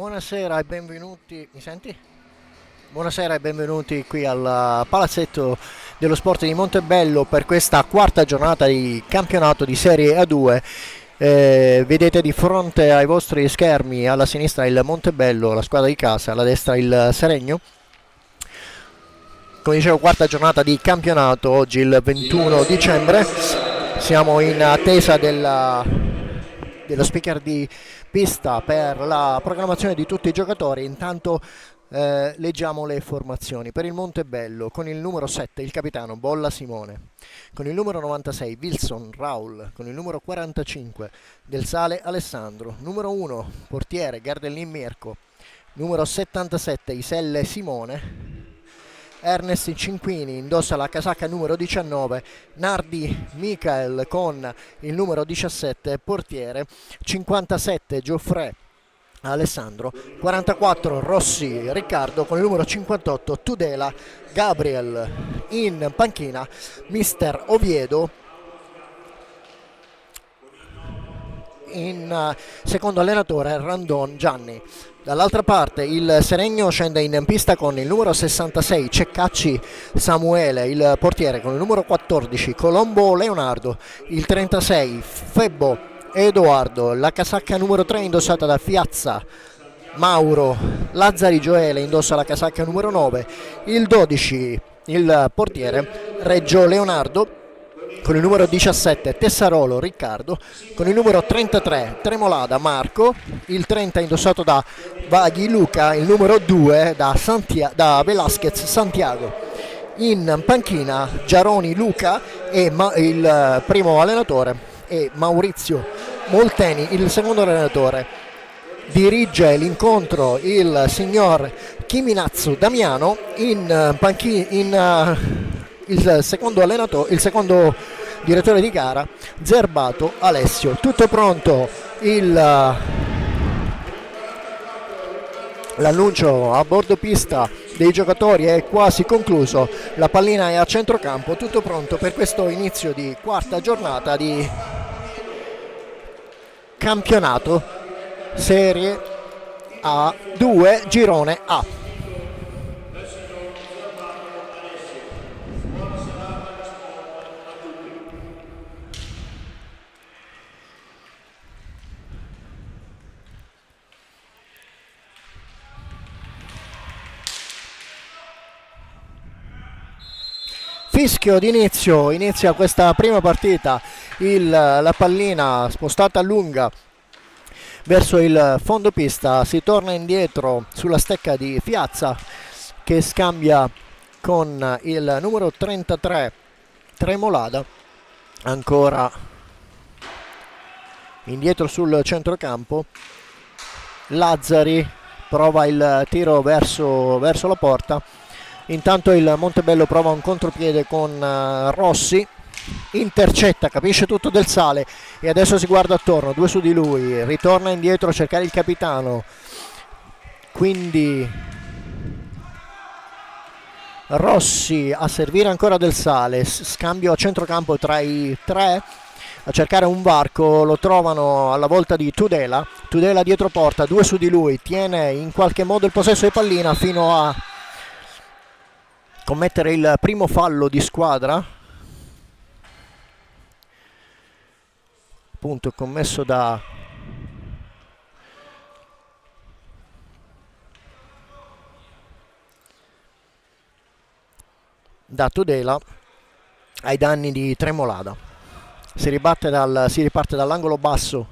Buonasera e benvenuti. Mi senti? Buonasera e benvenuti qui al palazzetto dello sport di Montebello per questa quarta giornata di campionato di Serie A2. Vedete di fronte ai vostri schermi alla sinistra il Montebello, la squadra di casa, alla destra il Seregno. Come dicevo, quarta giornata di campionato, oggi il 21 dicembre. Siamo in attesa dello speaker di pista per la programmazione di tutti i giocatori. Intanto leggiamo le formazioni. Per il Montebello con il numero 7 il capitano Bolla Simone, con il numero 96 Wilson Raul, con il numero 45 Del Sale Alessandro, numero 1 portiere Gardellin Mirko, numero 77 Iselle Simone. Ernest Cinquini indossa la casacca numero 19, Nardi Michael con il numero 17 portiere, 57 Geoffrey Alessandro, 44 Rossi Riccardo, con il numero 58 Tudela Gabriel. In panchina Mister Oviedo. In secondo allenatore Randon Gianni. Dall'altra parte il Seregno scende in pista con il numero 66 Ceccacci Samuele, il portiere, con il numero 14 Colombo Leonardo, il 36 Febbo Edoardo, la casacca numero 3 indossata da Fiazza Mauro, Lazzari Gioele indossa la casacca numero 9, il 12 il portiere Reggio Leonardo, con il numero 17 Tessarolo Riccardo, con il numero 33 Tremolada Marco, il 30 indossato da Vaghi Luca, il numero 2 da Velasquez Santiago. In panchina Giaroni Luca e il primo allenatore è Maurizio Molteni, il secondo allenatore. Dirige l'incontro il signor Chiminazzo Damiano. In panchina il secondo allenatore, il secondo direttore di gara Zerbato Alessio. Tutto pronto, l'annuncio a bordo pista dei giocatori è quasi concluso, la pallina è a centrocampo, tutto pronto per questo inizio di quarta giornata di campionato Serie A2 Girone A. Fischio d'inizio, inizia questa prima partita, la pallina spostata lunga verso il fondo pista, si torna indietro sulla stecca di Fiazza che scambia con il numero 33 Tremolada, ancora indietro sul centrocampo. Lazzari prova il tiro verso la porta. Intanto il Montebello prova un contropiede con Rossi, intercetta, capisce tutto Del Sale e adesso si guarda attorno, due su di lui, ritorna indietro a cercare il capitano, quindi Rossi a servire ancora Del Sale, scambio a centrocampo tra i tre, a cercare un varco, lo trovano alla volta di Tudela dietro porta, due su di lui, tiene in qualche modo il possesso di pallina fino a commettere il primo fallo di squadra, appunto commesso da Tudela ai danni di Tremolada. Si riparte dall'angolo basso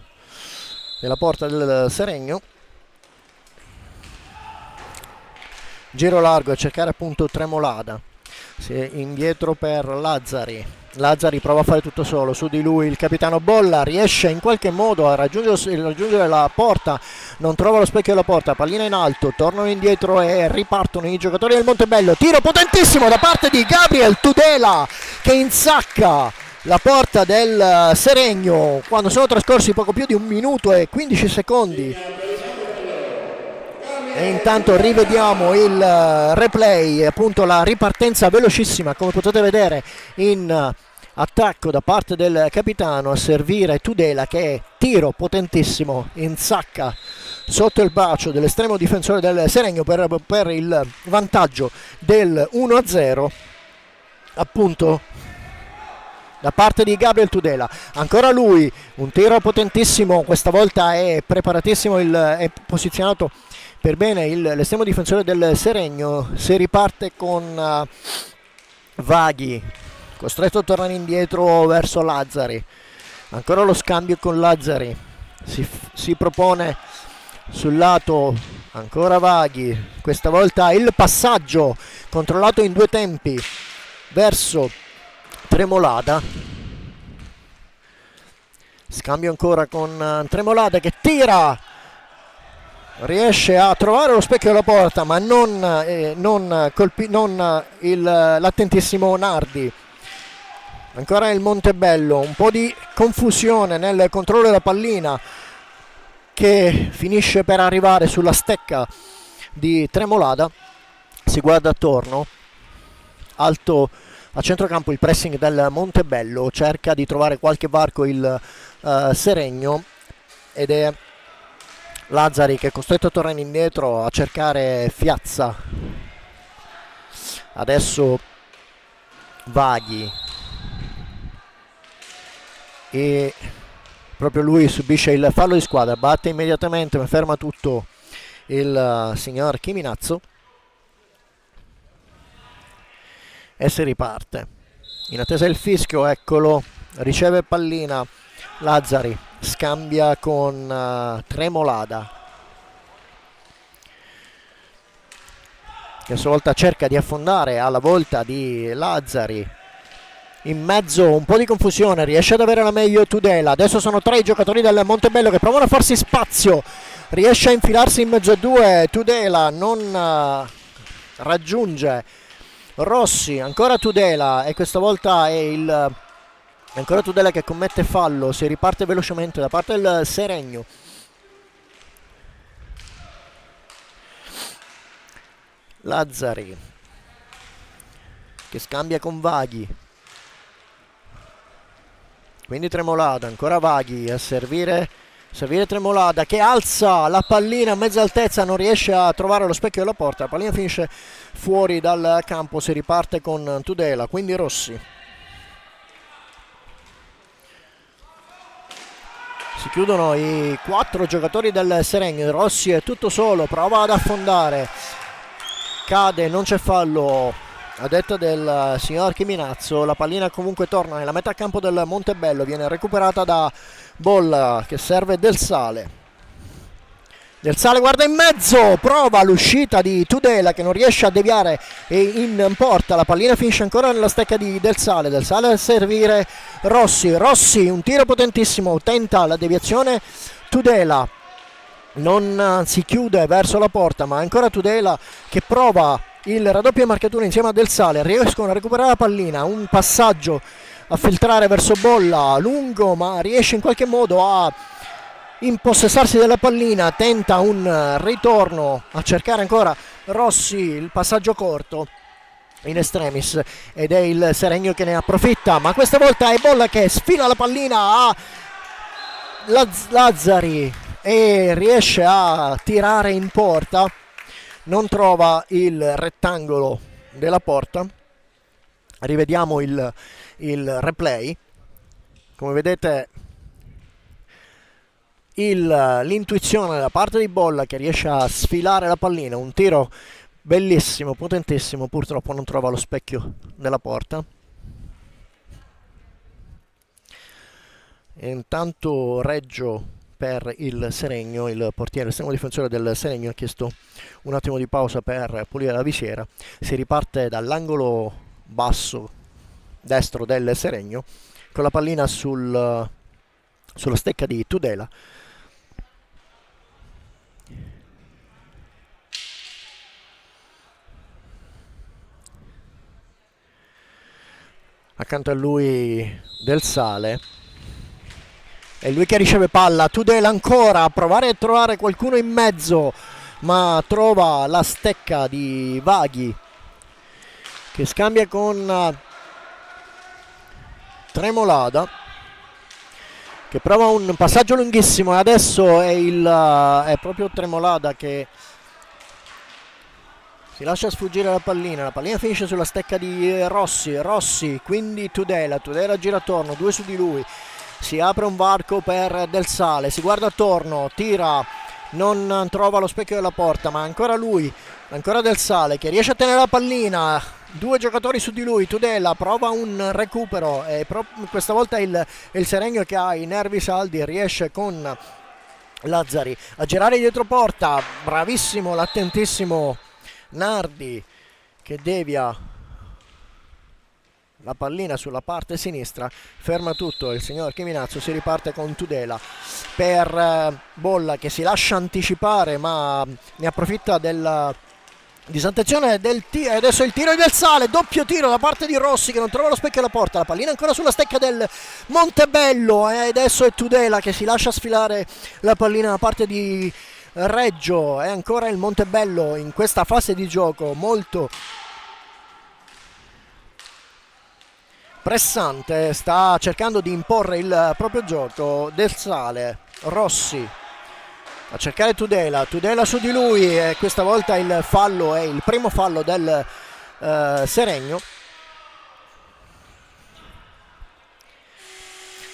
della porta del Seregno, giro largo a cercare appunto Tremolada, indietro per Lazzari prova a fare tutto solo, su di lui il capitano Bolla, riesce in qualche modo a raggiungere la porta, non trova lo specchio della porta, pallina in alto, tornano indietro e ripartono i giocatori del Montebello, tiro potentissimo da parte di Gabriel Tudela che insacca la porta del Seregno quando sono trascorsi poco più di 1 minuto e 15 secondi. E intanto rivediamo il replay, appunto la ripartenza velocissima, come potete vedere, in attacco da parte del capitano a servire Tudela che tiro potentissimo, insacca sotto il braccio dell'estremo difensore del Seregno per il vantaggio del 1-0 appunto da parte di Gabriel Tudela. Ancora lui, un tiro potentissimo, questa volta è preparatissimo, è posizionato per bene l'estremo difensore del Seregno. Si riparte con Vaghi, costretto a tornare indietro verso Lazzari. Ancora lo scambio con Lazzari, si propone sul lato, ancora Vaghi, questa volta il passaggio controllato in 2 tempi verso Tremolada. Scambio ancora con Tremolada che tira, riesce a trovare lo specchio della porta ma non l'attentissimo Nardi. Ancora il Montebello, un po' di confusione nel controllo della pallina che finisce per arrivare sulla stecca di Tremolada. Si guarda attorno, alto a centrocampo il pressing del Montebello, cerca di trovare qualche varco il Seregno ed è Lazzari che è costretto a tornare indietro a cercare Fiazza. Adesso Vaghi e proprio lui subisce il fallo di squadra, batte immediatamente ma ferma tutto il signor Chiminazzo e si riparte in attesa del fischio. Eccolo, riceve pallina Lazzari, scambia con Tremolada che a sua volta cerca di affondare alla volta di Lazzari. In mezzo un po' di confusione, riesce ad avere la meglio Tudela. Adesso sono 3 i giocatori del Montebello che provano a farsi spazio, riesce a infilarsi in mezzo a 2 Tudela, non raggiunge Rossi. Ancora Tudela e questa volta è ancora Tudela che commette fallo. Si riparte velocemente da parte del Seregno. Lazzari che scambia con Vaghi, quindi Tremolada, ancora Vaghi a servire Tremolada che alza la pallina a mezza altezza, non riesce a trovare lo specchio della porta, la pallina finisce fuori dal campo. Si riparte con Tudela, quindi Rossi. Si chiudono i 4 giocatori del Seregno. Rossi è tutto solo, prova ad affondare, cade, non c'è fallo a detta del signor Chiminazzo. La pallina comunque torna nella metà campo del Montebello, viene recuperata da Bolla che serve Del Sale. Del Sale guarda in mezzo, prova l'uscita di Tudela che non riesce a deviare in porta. La pallina finisce ancora nella stecca di Del Sale. Del Sale a servire Rossi, un tiro potentissimo, tenta la deviazione Tudela, non si chiude verso la porta ma ancora Tudela che prova il raddoppio marcatura insieme a Del Sale. Riescono a recuperare la pallina, un passaggio a filtrare verso Bolla lungo ma riesce in qualche modo a impossessarsi della pallina, tenta un ritorno a cercare ancora Rossi, il passaggio corto in extremis ed è il Seregno che ne approfitta, ma questa volta è Bolla che sfila la pallina a Lazzari e riesce a tirare in porta, non trova il rettangolo della porta. Rivediamo il replay. Come vedete l'intuizione da parte di Bolla che riesce a sfilare la pallina, un tiro bellissimo, potentissimo, purtroppo non trova lo specchio della porta. E intanto Reggio per il Seregno, il portiere estremo difensore del Seregno, ha chiesto un attimo di pausa per pulire la visiera. Si riparte dall'angolo basso destro del Seregno con la pallina sulla stecca di Tudela. Accanto a lui Del Sale, è lui che riceve palla. Tudela ancora a provare a trovare qualcuno in mezzo ma trova la stecca di Vaghi che scambia con Tremolada che prova un passaggio lunghissimo, e adesso è proprio Tremolada che si lascia sfuggire la pallina finisce sulla stecca di Rossi, quindi Tudela gira attorno, 2 su di lui, si apre un varco per Del Sale, si guarda attorno, tira, non trova lo specchio della porta, ma ancora lui, ancora Del Sale che riesce a tenere la pallina, 2 giocatori su di lui, Tudela prova un recupero e questa volta il Seregno che ha i nervi saldi riesce con Lazzari a girare dietro porta, bravissimo l'attentissimo Nardi che devia la pallina sulla parte sinistra, ferma tutto il signor Chiminazzo, si riparte con Tudela per Bolla che si lascia anticipare ma ne approfitta della disattenzione del tiro, e adesso il tiro di Del Sale, doppio tiro da parte di Rossi che non trova lo specchio alla porta, la pallina ancora sulla stecca del Montebello e adesso è Tudela che si lascia sfilare la pallina da parte di Reggio, è ancora il Montebello in questa fase di gioco molto pressante, sta cercando di imporre il proprio gioco. Del Sale, Rossi a cercare Tudela su di lui e questa volta il fallo è il primo fallo del Seregno.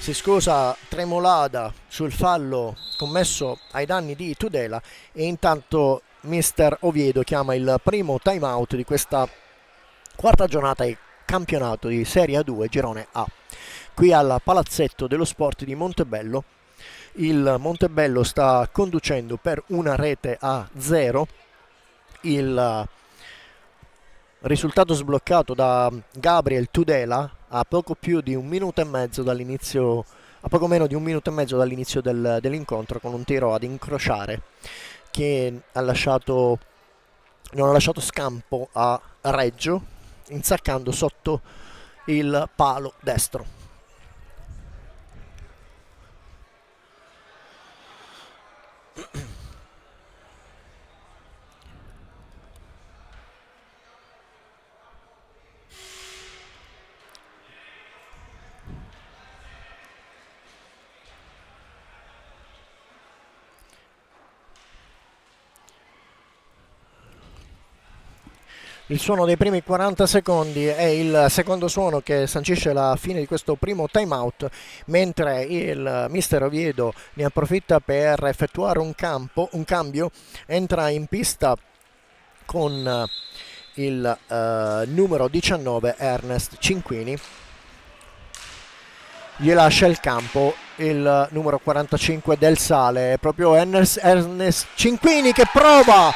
Si scusa Tremolada sul fallo commesso ai danni di Tudela e intanto mister Oviedo chiama il primo time out di questa quarta giornata di campionato di Serie A2 Girone A qui al Palazzetto dello Sport di Montebello. Il Montebello sta conducendo per 1-0, il risultato sbloccato da Gabriel Tudela a poco più di un minuto e mezzo dall'inizio, a poco meno di un minuto e mezzo dall'inizio dell'incontro, con un tiro ad incrociare che non ha lasciato scampo a Reggio, insaccando sotto il palo destro. Il suono dei primi 40 secondi è il secondo suono che sancisce la fine di questo primo time out, mentre il mister Oviedo ne approfitta per effettuare un cambio, entra in pista con il numero 19 Ernest Cinquini, gli lascia il campo il numero 45 Del Sale, è proprio Ernest Cinquini che prova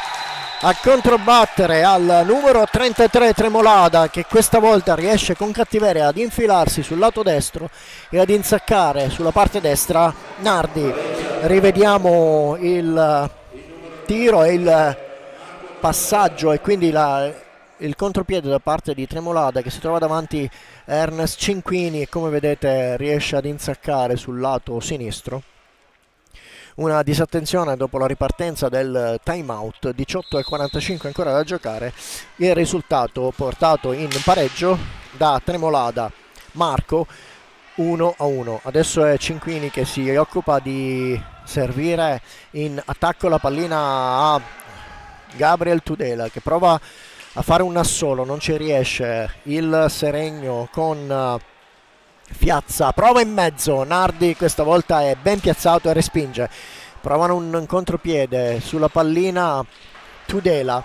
a controbattere al numero 33 Tremolada, che questa volta riesce con cattiveria ad infilarsi sul lato destro e ad insaccare sulla parte destra Nardi. Rivediamo il tiro e il passaggio e quindi il contropiede da parte di Tremolada, che si trova davanti Ernest Cinquini e come vedete riesce ad insaccare sul lato sinistro. Una disattenzione dopo la ripartenza del time out, 18:45 ancora da giocare, il risultato portato in pareggio da Tremolada Marco 1-1. Adesso è Cinquini che si occupa di servire in attacco la pallina a Gabriel Tudela, che prova a fare un assolo, non ci riesce. Il Seregno con Fiazza prova in mezzo, Nardi questa volta è ben piazzato e respinge. Provano un contropiede sulla pallina Tudela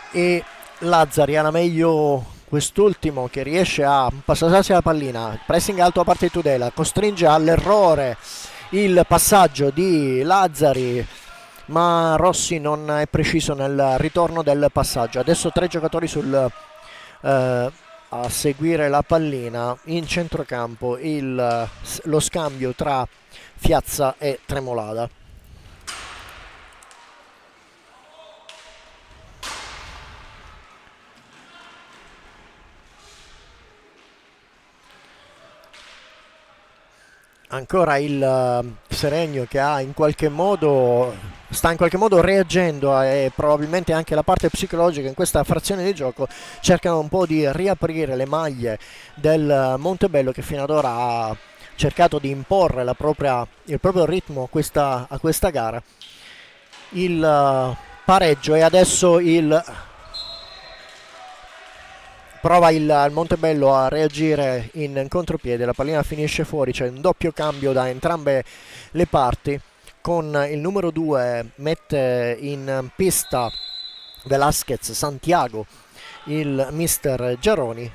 e Lazzari, alla meglio quest'ultimo che riesce a passarsi la pallina, pressing alto da parte di Tudela, costringe all'errore il passaggio di Lazzari, ma Rossi non è preciso nel ritorno del passaggio. Adesso 3 giocatori a seguire la pallina in centrocampo, lo scambio tra Fiazza e Tremolada. Ancora il Seregno che sta in qualche modo reagendo e probabilmente anche la parte psicologica in questa frazione di gioco, cercano un po' di riaprire le maglie del Montebello, che fino ad ora ha cercato di imporre il proprio ritmo a questa gara. Il pareggio e adesso prova il Montebello a reagire in contropiede, la pallina finisce fuori, c'è un doppio cambio da entrambe le parti, con il numero 2 mette in pista Velasquez Santiago, il mister Giaroni,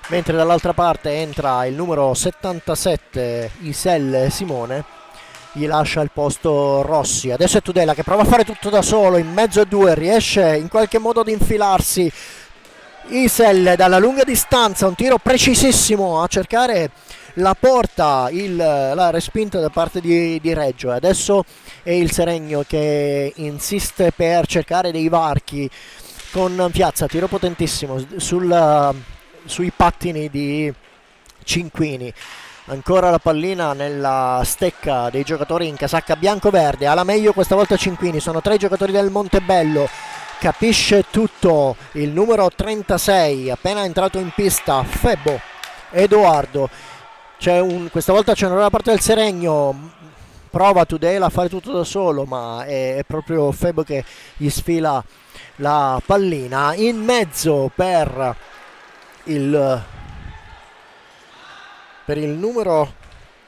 mentre dall'altra parte entra il numero 77 Isel Simone, gli lascia il posto Rossi. Adesso è Tudela che prova a fare tutto da solo in mezzo a due, riesce in qualche modo ad infilarsi Isel dalla lunga distanza, un tiro precisissimo a cercare la porta, la respinta da parte di Reggio. Adesso è il Seregno che insiste per cercare dei varchi con Piazza, tiro potentissimo sui pattini di Cinquini. Ancora la pallina nella stecca dei giocatori in casacca bianco-verde, alla meglio questa volta Cinquini, sono 3 giocatori del Montebello, capisce tutto il numero 36 appena entrato in pista Febbo Edoardo. Questa volta c'è una parte del Seregno, prova Tudela a fare tutto da solo, ma è proprio Febbo che gli sfila la pallina in mezzo per il numero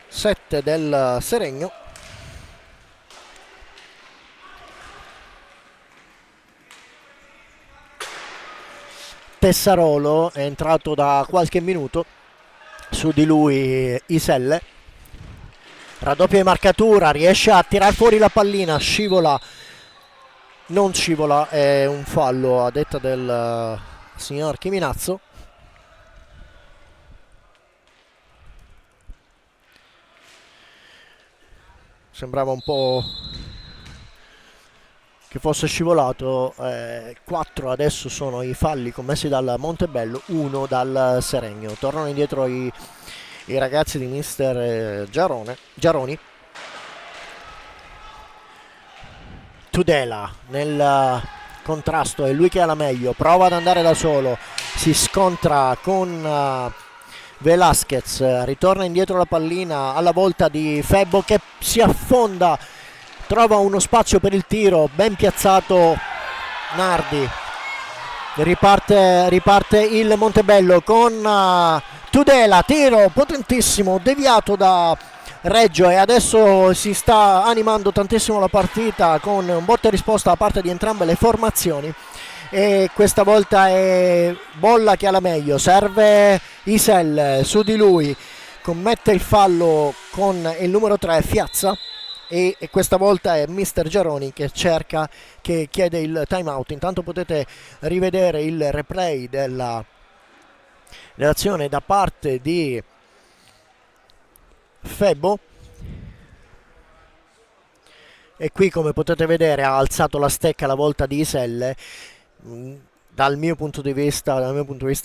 7 del Seregno. Tessarolo è entrato da qualche minuto, su di lui Iselle, raddoppia di marcatura, riesce a tirar fuori la pallina, non scivola, è un fallo a detta del signor Chiminazzo. Sembrava un po' che fosse scivolato. 4 adesso sono i falli commessi dal Montebello, 1 dal Seregno. Tornano indietro i ragazzi di mister Giaroni. Tudela nel contrasto, è lui che ha la meglio, prova ad andare da solo, si scontra con Velasquez, ritorna indietro la pallina alla volta di Febbo che si affonda, trova uno spazio per il tiro, ben piazzato Nardi, riparte il Montebello con Tudela, tiro potentissimo, deviato da Reggio, e adesso si sta animando tantissimo la partita con un botta e risposta da parte di entrambe le formazioni, e questa volta è Bolla che ha la meglio, serve Isel, su di lui commette il fallo con il numero 3 Fiazza, e questa volta è mister Giaroni che chiede il time out. Intanto potete rivedere il replay dell'azione da parte di Febbo, e qui come potete vedere ha alzato la stecca alla volta di Iselle. Dal mio punto di vista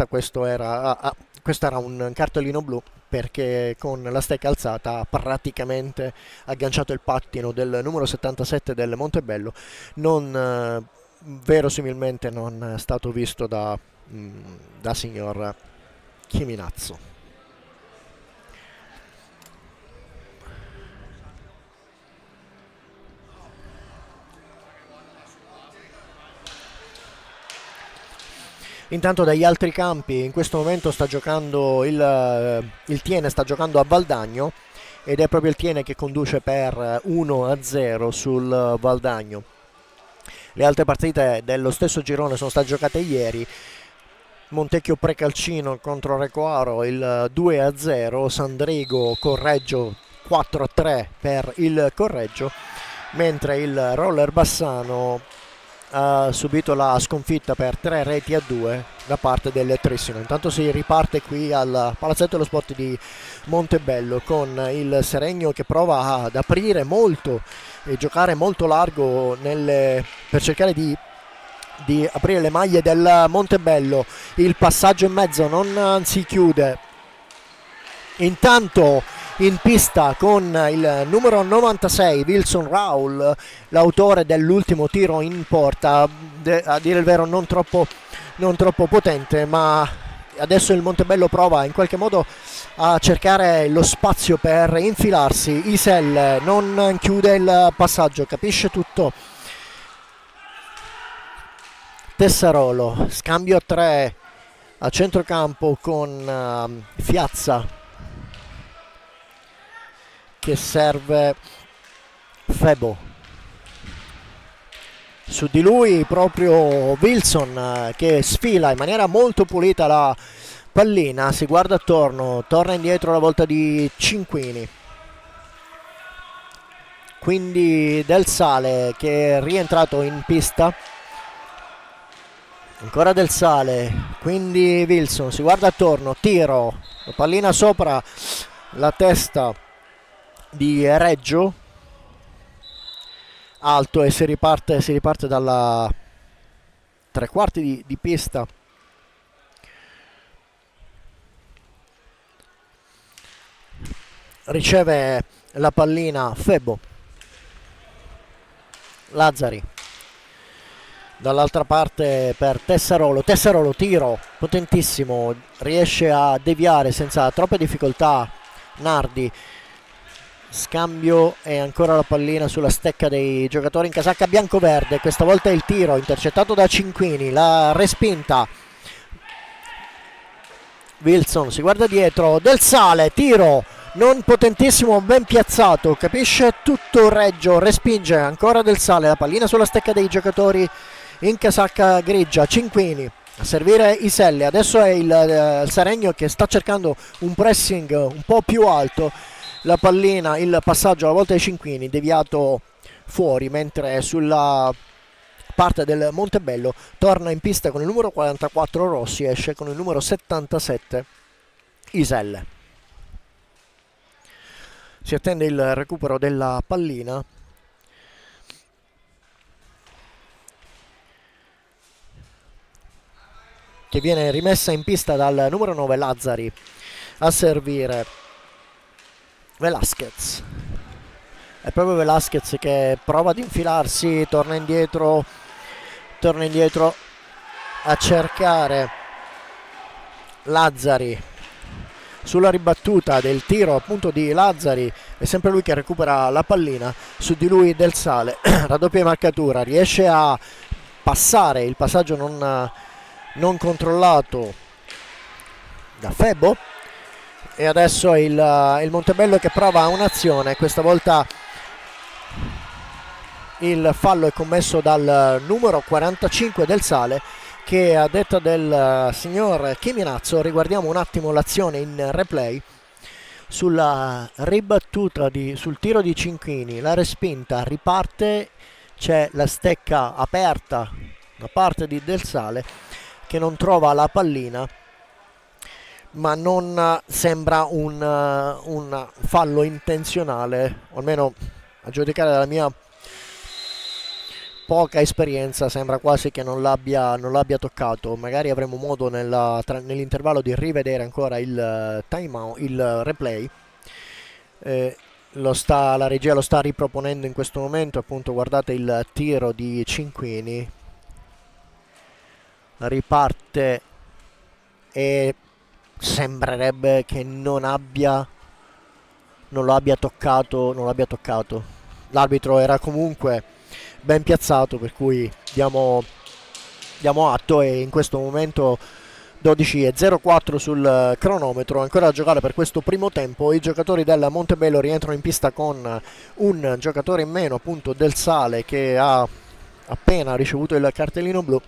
questo era un cartellino blu, perché con la stecca alzata ha praticamente agganciato il pattino del numero 77 del Montebello, verosimilmente non è stato visto da signor Chiminazzo. Intanto dagli altri campi in questo momento sta giocando il Tiene, sta giocando a Valdagno, ed è proprio il Tiene che conduce per 1-0 sul Valdagno. Le altre partite dello stesso girone sono state giocate ieri. Montecchio Precalcino contro Recoaro, il 2-0, Sandrigo Correggio 4-3 per il Correggio, mentre il Roller Bassano ha subito la sconfitta per 3-2 da parte del Trissino. Intanto si riparte qui al Palazzetto dello Sport di Montebello con il Seregno che prova ad aprire molto e giocare molto largo per cercare di aprire le maglie del Montebello. Il passaggio in mezzo non si chiude. Intanto in pista con il numero 96 Wilson Raul, l'autore dell'ultimo tiro in porta, a dire il vero non troppo potente, ma adesso il Montebello prova in qualche modo a cercare lo spazio per infilarsi. Isel non chiude il passaggio, capisce tutto. Tessarolo, scambio a 3 a centrocampo con Fiazza che serve Febo. Su di lui proprio Wilson che sfila in maniera molto pulita la pallina, si guarda attorno, torna indietro la volta di Cinquini. Quindi Del Sale che è rientrato in pista. Ancora Del Sale, quindi Wilson si guarda attorno, tiro, la pallina sopra la testa di Reggio, alto, e si riparte dalla 3/4 di pista. Riceve la pallina Febo. Lazzari. Dall'altra parte per Tessarolo, tiro potentissimo, riesce a deviare senza troppe difficoltà Nardi. Scambio e ancora la pallina sulla stecca dei giocatori in casacca bianco-verde. Questa volta il tiro intercettato da Cinquini, la respinta. Wilson si guarda dietro, Del Sale, tiro non potentissimo, ben piazzato, capisce tutto Reggio, respinge ancora Del Sale, la pallina sulla stecca dei giocatori in casacca grigia. Cinquini a servire Iselle, adesso è il Seregno che sta cercando un pressing un po' più alto. La pallina, il passaggio alla volta dei Cinquini deviato fuori, mentre sulla parte del Montebello torna in pista con il numero 44 Rossi, esce con il numero 77 Iselle. Si attende il recupero della pallina. Che viene rimessa in pista dal numero 9 Lazzari a servire Velasquez. È proprio Velasquez che prova ad infilarsi, torna indietro a cercare Lazzari. Sulla ribattuta del tiro appunto di Lazzari è sempre lui che recupera la pallina, su di lui Del Sale, raddoppia marcatura, riesce a passare il passaggio non controllato da Febo, e adesso il Montebello che prova un'azione. Questa volta il fallo è commesso dal numero 45 Del Sale, che a detta del signor Chiminazzo, riguardiamo un attimo l'azione in replay, sulla ribattuta sul tiro di Cinquini, la respinta riparte, c'è la stecca aperta da parte di Del Sale che non trova la pallina, ma non sembra un fallo intenzionale, o almeno a giudicare dalla mia poca esperienza sembra quasi che non l'abbia toccato. Magari avremo modo nell'intervallo di rivedere ancora il timeout, il replay. La regia lo sta riproponendo in questo momento, appunto. Guardate il tiro di Cinquini, riparte e sembrerebbe che non lo abbia toccato. L'arbitro era comunque ben piazzato, per cui diamo atto, e in questo momento 12:04 sul cronometro, ancora a giocare per questo primo tempo. I giocatori del Montebello rientrano in pista con un giocatore in meno, appunto Del Sale, che ha appena ricevuto il cartellino blu,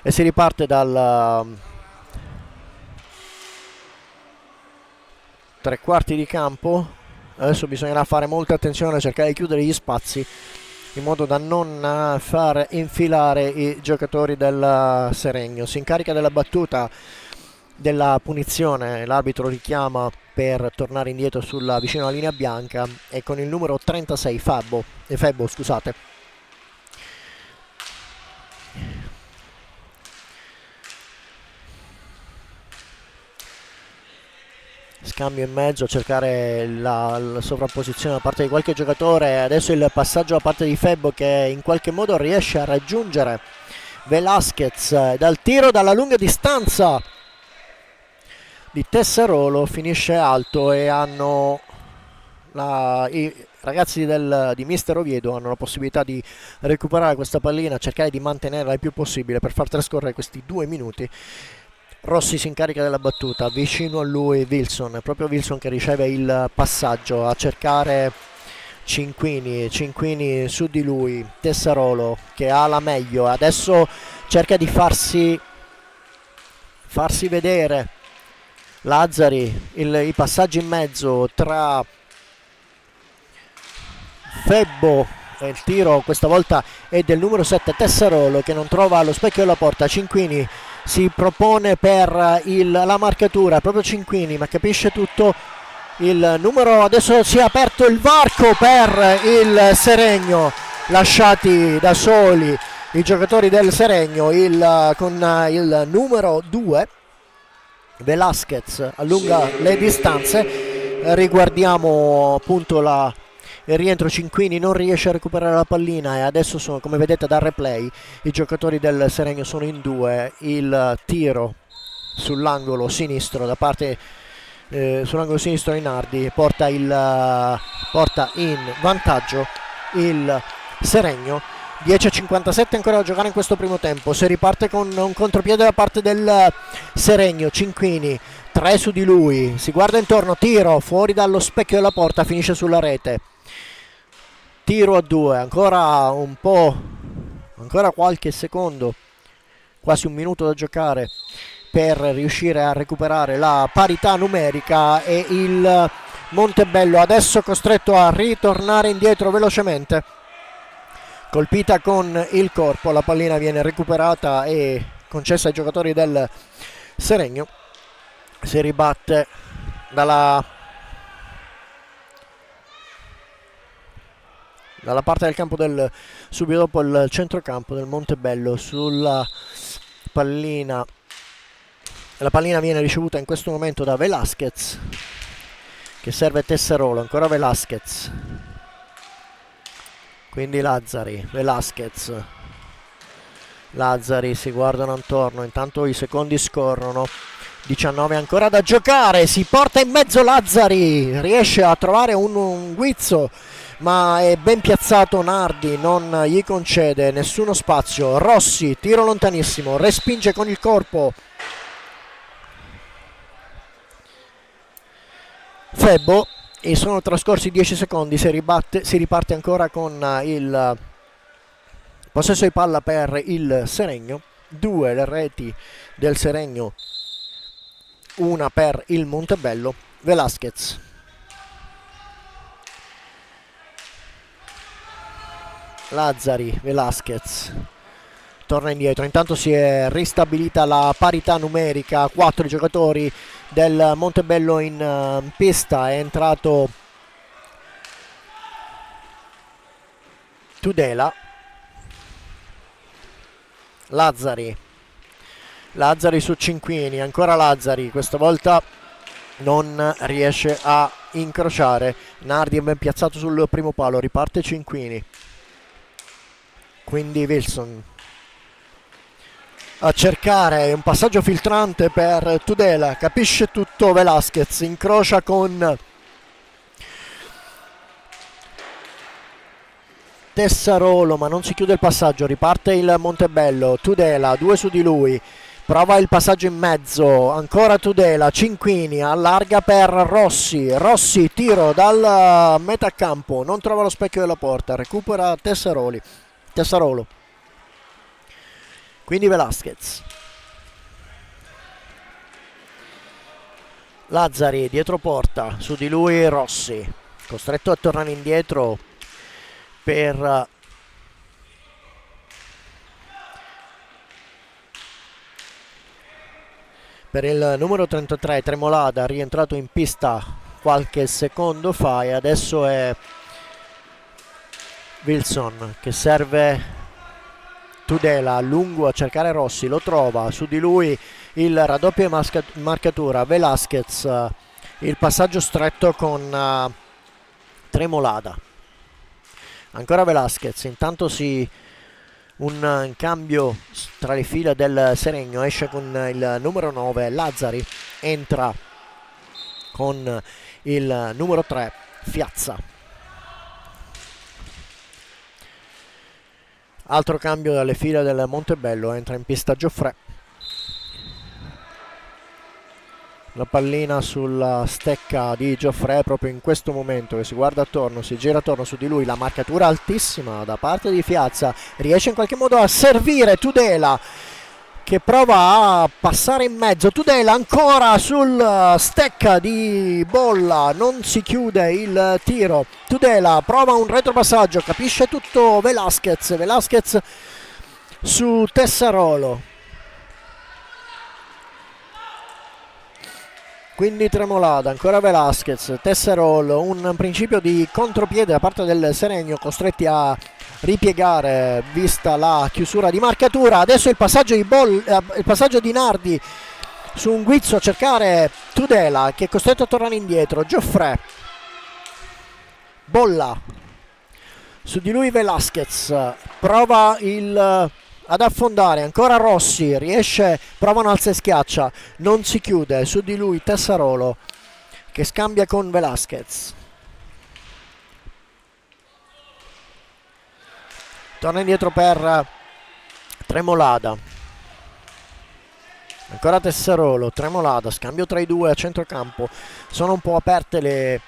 e si riparte dal 3/4 di campo. Adesso bisognerà fare molta attenzione, cercare di chiudere gli spazi in modo da non far infilare i giocatori del Seregno. Si incarica della battuta della punizione, l'arbitro richiama per tornare indietro vicino alla linea bianca, e con il numero 36 Febo, scusate. Scambio in mezzo, cercare la sovrapposizione da parte di qualche giocatore. Adesso il passaggio da parte di Febo, che in qualche modo riesce a raggiungere Velasquez dal tiro dalla lunga distanza. di Tessarolo finisce alto e hanno i ragazzi di Mister Oviedo hanno la possibilità di recuperare questa pallina, cercare di mantenerla il più possibile per far trascorrere questi 2 minuti. Rossi si incarica della battuta, vicino a lui Wilson, è proprio Wilson che riceve il passaggio a cercare Cinquini su di lui, Tessarolo che ha la meglio, adesso cerca di farsi vedere Lazzari, i passaggi in mezzo tra Febbo e il tiro questa volta è del numero 7 Tessarolo che non trova lo specchio della porta. Cinquini si propone per la marcatura, proprio Cinquini, ma capisce tutto il numero. Adesso si è aperto il varco per il Seregno, lasciati da soli i giocatori del Seregno con il numero 2 Velasquez allunga le distanze. Riguardiamo appunto il rientro. Cinquini non riesce a recuperare la pallina e adesso come vedete dal replay i giocatori del Seregno sono in 2. Il tiro sull'angolo sinistro da parte sull'angolo sinistro di Nardi porta in vantaggio il Seregno. 10:57 ancora da giocare in questo primo tempo. Si riparte con un contropiede da parte del Seregno. Cinquini 3 su di lui, si guarda intorno, tiro fuori dallo specchio della porta, finisce sulla rete. Tiro a 2, ancora qualche secondo, quasi un minuto da giocare per riuscire a recuperare la parità numerica e il Montebello adesso costretto a ritornare indietro velocemente. Colpita con il corpo, la pallina viene recuperata e concessa ai giocatori del Seregno. Si ribatte dalla parte del campo subito dopo il centrocampo del Montebello sulla pallina. La pallina viene ricevuta in questo momento da Velasquez che serve Tessarolo, ancora Velasquez, quindi Lazzari, Velasquez, Lazzari, si guardano intorno, intanto i secondi scorrono. 19 ancora da giocare, si porta in mezzo Lazzari, riesce a trovare un guizzo ma è ben piazzato Nardi, non gli concede nessuno spazio. Rossi, tiro lontanissimo, respinge con il corpo Febbo e sono trascorsi 10 secondi. Si riparte ancora con il possesso di palla per il Seregno. 2 le reti del Seregno, una per il Montebello. Velasquez, Lazzari, Velasquez torna indietro, intanto si è ristabilita la parità numerica. 4 giocatori del Montebello in pista, è entrato Tudela. Lazzari su Cinquini, ancora Lazzari, questa volta non riesce a incrociare. Nardi è ben piazzato sul primo palo, riparte Cinquini, quindi Wilson a cercare un passaggio filtrante per Tudela, capisce tutto Velasquez, incrocia con Tessarolo ma non si chiude il passaggio, riparte il Montebello. Tudela 2 su di lui, prova il passaggio in mezzo, ancora Tudela. Cinquini allarga per Rossi, tiro dal metacampo, non trova lo specchio della porta, recupera Tessarolo, quindi Velasquez. Lazzari dietro porta, su di lui Rossi, costretto a tornare indietro per il numero 33 Tremolada, rientrato in pista qualche secondo fa, e adesso è Wilson che serve Tudela a lungo a cercare Rossi, lo trova, su di lui il raddoppio e marcatura. Velasquez, il passaggio stretto con Tremolada, ancora Velasquez, intanto un cambio tra le fila del Seregno, esce con il numero 9 Lazzari entra con il numero 3 Fiazza. Altro cambio dalle file del Montebello, entra in pista Gioffre. La pallina sulla stecca di Gioffre proprio in questo momento, che si guarda attorno, si gira attorno su di lui, la marcatura altissima da parte di Fiazza, riesce in qualche modo a servire Tudela che prova a passare in mezzo. Tudela ancora sul stecca di Bolla, non si chiude il tiro. Tudela prova un retropassaggio, capisce tutto Velasquez su Tessarolo. Quindi Tremolada, ancora Velasquez, Tessarolo, un principio di contropiede da parte del Seregno, costretti a ripiegare vista la chiusura di marcatura. Adesso il passaggio di Nardi su un guizzo a cercare Tudela, che è costretto a tornare indietro. Gioffre, Bolla, su di lui Velasquez, prova ad affondare, ancora Rossi, prova un alza e schiaccia, non si chiude, su di lui Tessarolo che scambia con Velasquez. Torna indietro per Tremolada, ancora Tessarolo, Tremolada, scambio tra i due a centrocampo. Sono un po' aperte le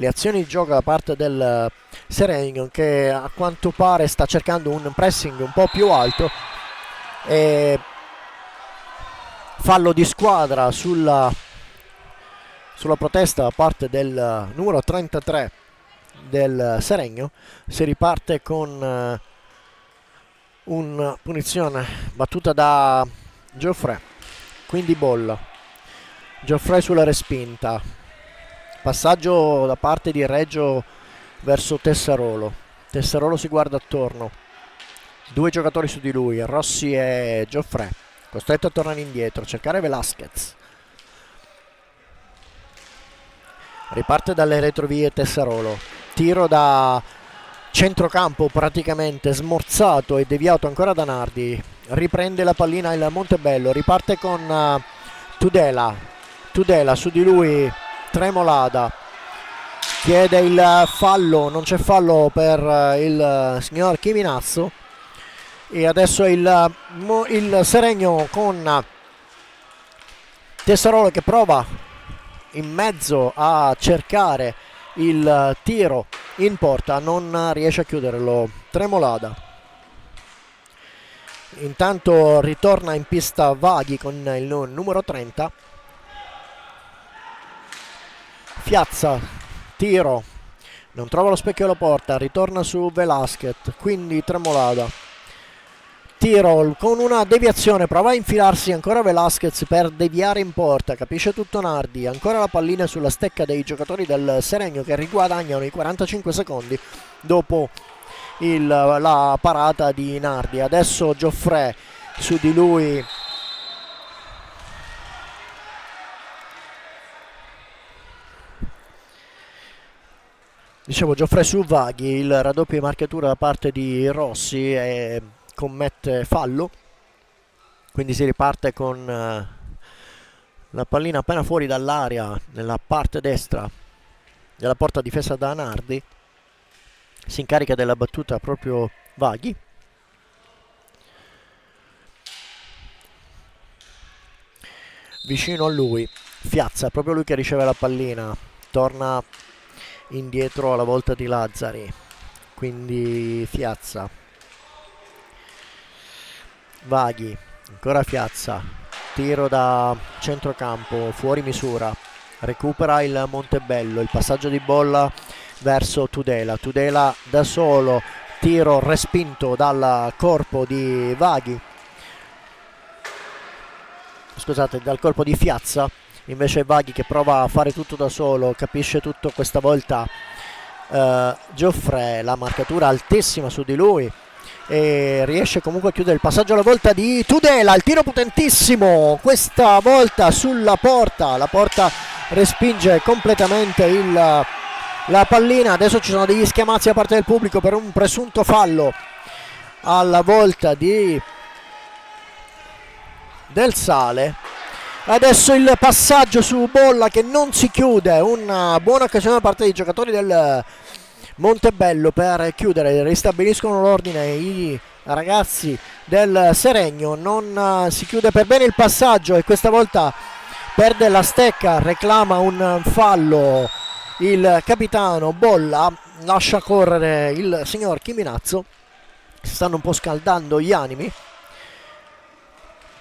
azioni di gioco da parte del Seregno, che a quanto pare sta cercando un pressing un po' più alto, e fallo di squadra sulla protesta da parte del numero 33 del Seregno. Si riparte con una punizione battuta da Gioffre, quindi Bolla. Gioffre sulla respinta, passaggio da parte di Reggio verso Tessarolo. Tessarolo si guarda attorno, due giocatori su di lui, Rossi e Gioffre, costretto a tornare indietro, cercare Velasquez. Riparte dalle retrovie Tessarolo, tiro da centrocampo praticamente smorzato e deviato ancora da Nardi. Riprende la pallina il Montebello, riparte con Tudela, su di lui Tremolada, chiede il fallo, non c'è fallo per il signor Chiminazzo, e adesso il Seregno con Tessarolo che prova in mezzo a cercare il tiro in porta, non riesce a chiuderlo Tremolada. Intanto ritorna in pista Vaghi con il numero 30. Fiazza, tiro, non trova lo specchio alla porta, ritorna su Velasquez, quindi Tremolada, tiro con una deviazione, prova a infilarsi ancora Velasquez per deviare in porta, capisce tutto Nardi, ancora la pallina sulla stecca dei giocatori del Seregno che riguadagnano i 45 secondi dopo la parata di Nardi. Adesso Gioffre, su di lui Gioffre su Vaghi, il raddoppio di marcatura da parte di Rossi e commette fallo, quindi si riparte con la pallina appena fuori dall'area nella parte destra della porta difesa da Nardi. Si incarica della battuta proprio Vaghi. Vicino a lui Fiazza, proprio lui che riceve la pallina, torna indietro alla volta di Lazzari, quindi Fiazza, Vaghi, ancora Fiazza, tiro da centrocampo fuori misura, recupera il Montebello, il passaggio di Bolla verso Tudela da solo, tiro respinto dal corpo di Vaghi, scusate, dal corpo di Fiazza. Invece Vaghi che prova a fare tutto da solo, capisce tutto questa volta Gioffre, la marcatura altissima su di lui, e riesce comunque a chiudere il passaggio alla volta di Tudela, il tiro potentissimo questa volta sulla porta, la porta respinge completamente la pallina. Adesso ci sono degli schiamazzi da parte del pubblico per un presunto fallo alla volta di Del Sale. Adesso il passaggio su Bolla che non si chiude, una buona occasione da parte dei giocatori del Montebello per chiudere, ristabiliscono l'ordine i ragazzi del Seregno, non si chiude per bene il passaggio e questa volta perde la stecca, reclama un fallo il capitano Bolla, lascia correre il signor Chiminazzo, si stanno un po' scaldando gli animi,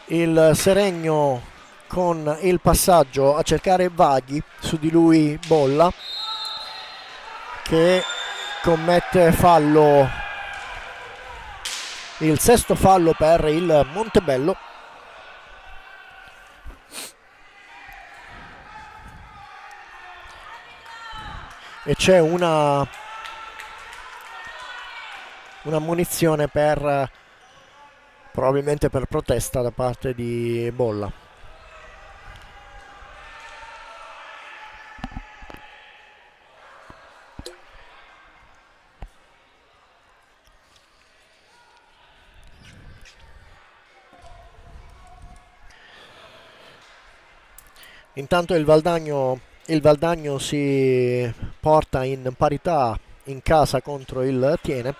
il Seregno con il passaggio a cercare Vaghi, su di lui Bolla che commette fallo, il sesto fallo per il Montebello. E c'è una munizione per probabilmente per protesta da parte di Bolla. Intanto il Valdagno si porta in parità in casa contro il Tiene.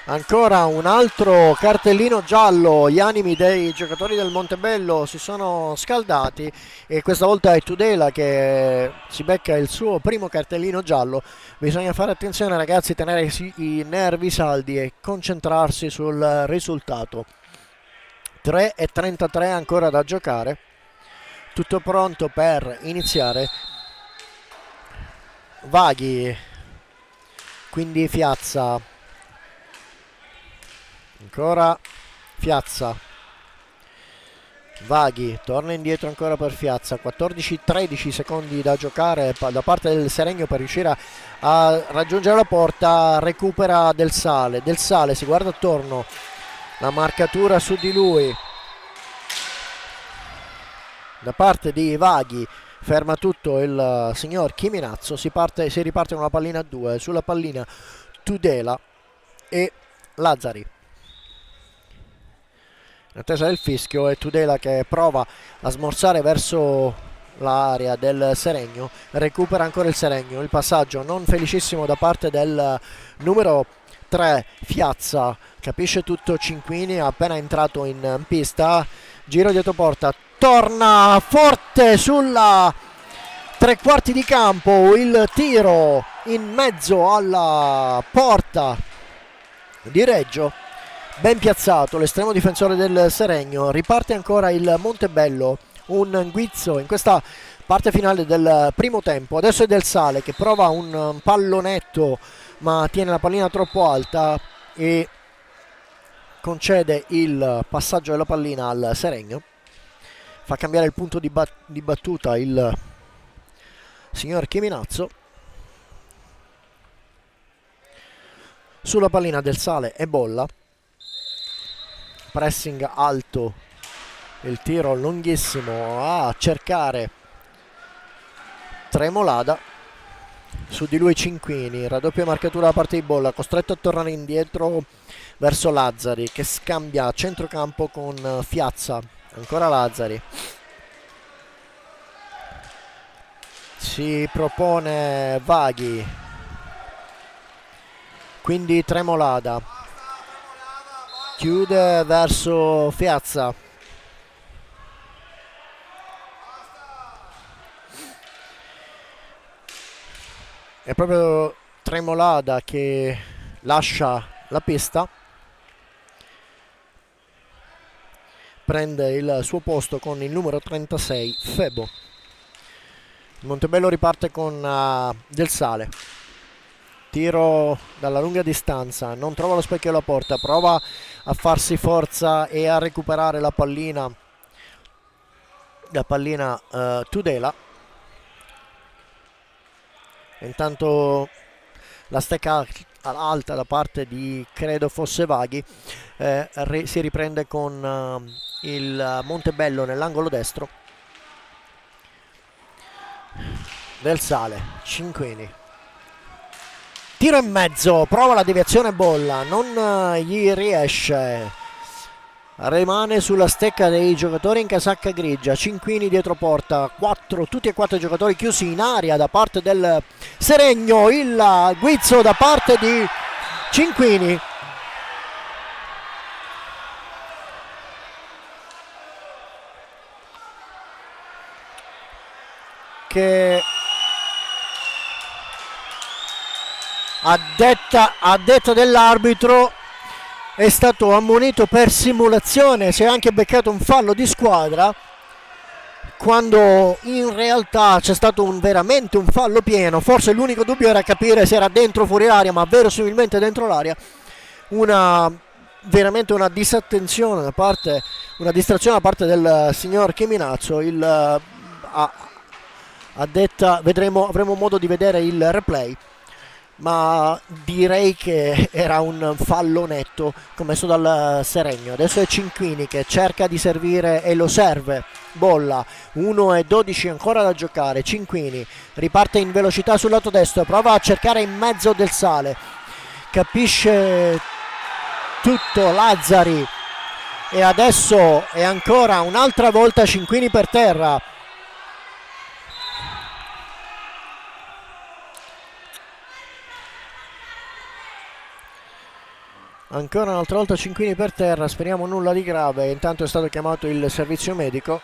Ancora un altro cartellino giallo, gli animi dei giocatori del Montebello si sono scaldati e questa volta è Tudela che si becca il suo primo cartellino giallo. Bisogna fare attenzione ragazzi, tenere i nervi saldi e concentrarsi sul risultato. 3:33 ancora da giocare, tutto pronto per iniziare. Vaghi, quindi Fiazza, ancora Fiazza, Vaghi, torna indietro ancora per Fiazza, 14-13 secondi da giocare da parte del Seregno per riuscire a raggiungere la porta, recupera Del Sale si guarda attorno, la marcatura su di lui da parte di Vaghi, ferma tutto il signor Chiminazzo, si riparte con una pallina a due, sulla pallina Tudela e Lazzari. In attesa del fischio è Tudela che prova a smorzare verso l'area del Seregno, recupera ancora il Seregno, il passaggio non felicissimo da parte del numero 3 Fiazza, capisce tutto Cinquini, appena entrato in pista, giro dietro porta, torna forte sulla tre quarti di campo, il tiro in mezzo alla porta di Reggio, ben piazzato l'estremo difensore del Seregno, riparte ancora il Montebello, un guizzo in questa parte finale del primo tempo, adesso è Del Sale che prova un pallonetto ma tiene la pallina troppo alta e concede il passaggio della pallina al Seregno, fa cambiare il punto di battuta il signor Chiminazzo, sulla pallina Del Sale e Bolla, pressing alto, il tiro lunghissimo a cercare Tremolada, su di lui Cinquini, raddoppia marcatura da parte di Bolla, costretto a tornare indietro verso Lazzari che scambia a centrocampo con Fiazza, ancora Lazzari, si propone Vaghi, quindi Tremolada, chiude verso Fiazza, è proprio Tremolada che lascia la pista, prende il suo posto con il numero 36 Febo. Montebello riparte con Del Sale, tiro dalla lunga distanza, non trova lo specchio della porta, prova a farsi forza e a recuperare la pallina Tudela, intanto la stecca alta da parte di credo fosse Vaghi, si riprende con il Montebello nell'angolo destro, Del Sale, Cinquini, tiro in mezzo, prova la deviazione Bolla, non gli riesce. Rimane sulla stecca dei giocatori in casacca grigia. Cinquini dietro porta, tutti e quattro i giocatori chiusi in aria da parte del Seregno. Il guizzo da parte di Cinquini. Che a detta dell'arbitro è stato ammonito per simulazione, si è anche beccato un fallo di squadra, quando in realtà c'è stato veramente un fallo pieno. Forse l'unico dubbio era capire se era dentro o fuori area, ma verosimilmente dentro l'area. Veramente una disattenzione una distrazione da parte del signor Chiminazzo. Avremo modo di vedere il replay, ma direi che era un fallo netto commesso dal Seregno. Adesso è Cinquini che cerca di servire e lo serve. Bolla, 1:12 ancora da giocare. Cinquini riparte in velocità sul lato destro, prova a cercare in mezzo del Sale, capisce tutto Lazzari, e adesso è ancora un'altra volta Cinquini per terra. Ancora un'altra volta Cinquini per terra, speriamo nulla di grave. Intanto è stato chiamato il servizio medico.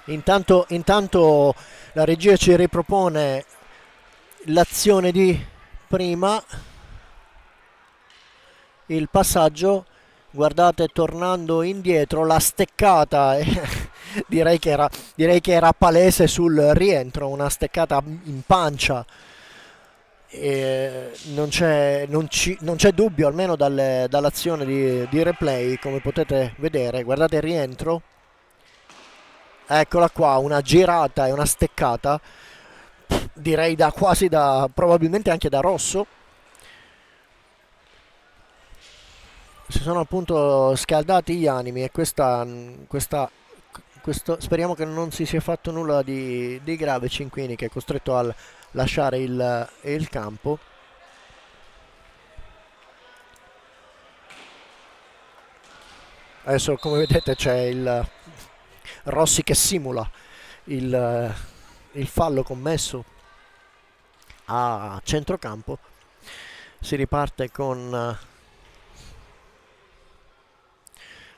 Intanto la regia ci ripropone l'azione di prima, il passaggio. Guardate, tornando indietro, la steccata direi che era palese sul rientro, una steccata in pancia. Non c'è dubbio, almeno dall'azione di replay, come potete vedere. Guardate il rientro, eccola qua, una girata e una steccata, direi probabilmente anche da rosso. Si sono appunto scaldati gli animi, e speriamo che non si sia fatto nulla di grave. Cinquini che è costretto a lasciare il campo. Adesso, come vedete, c'è il Rossi che simula il fallo commesso a centrocampo. Si riparte con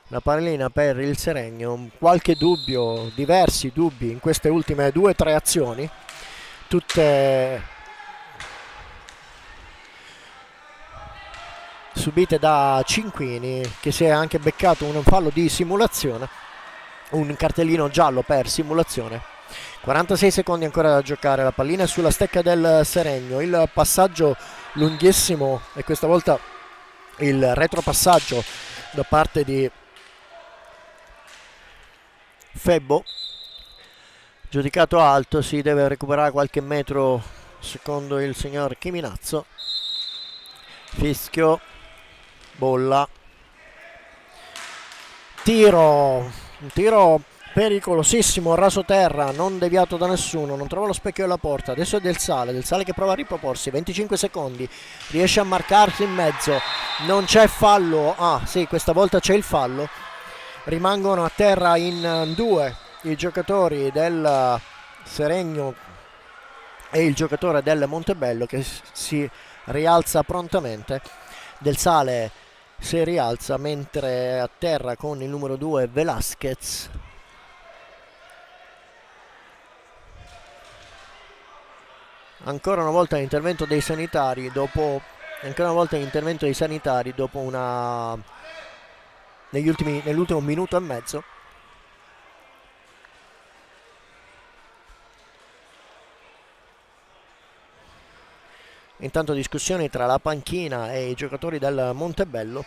la pallina per il Seregno. Qualche dubbio, diversi dubbi in queste ultime 2-3 azioni, tutte subite da Cinquini, che si è anche beccato un fallo di simulazione, un cartellino giallo per simulazione. 46 secondi ancora da giocare, la pallina è sulla stecca del Seregno, il passaggio lunghissimo, e questa volta il retropassaggio da parte di Febbo, giudicato alto. Si deve recuperare qualche metro secondo il signor Chiminazzo. Fischio, Bolla, un tiro pericolosissimo, raso terra, non deviato da nessuno, non trova lo specchio della porta. Adesso è Del Sale che prova a riproporsi, 25 secondi, riesce a marcarsi in mezzo, non c'è fallo. Sì, questa volta c'è il fallo. Rimangono a terra in due i giocatori del Seregno e il giocatore del Montebello, che si rialza prontamente. Del Sale si rialza, mentre a terra con il numero 2 Velasquez. Ancora una volta l'intervento dei sanitari dopo nell'ultimo minuto e mezzo. Intanto discussioni tra la panchina e i giocatori del Montebello.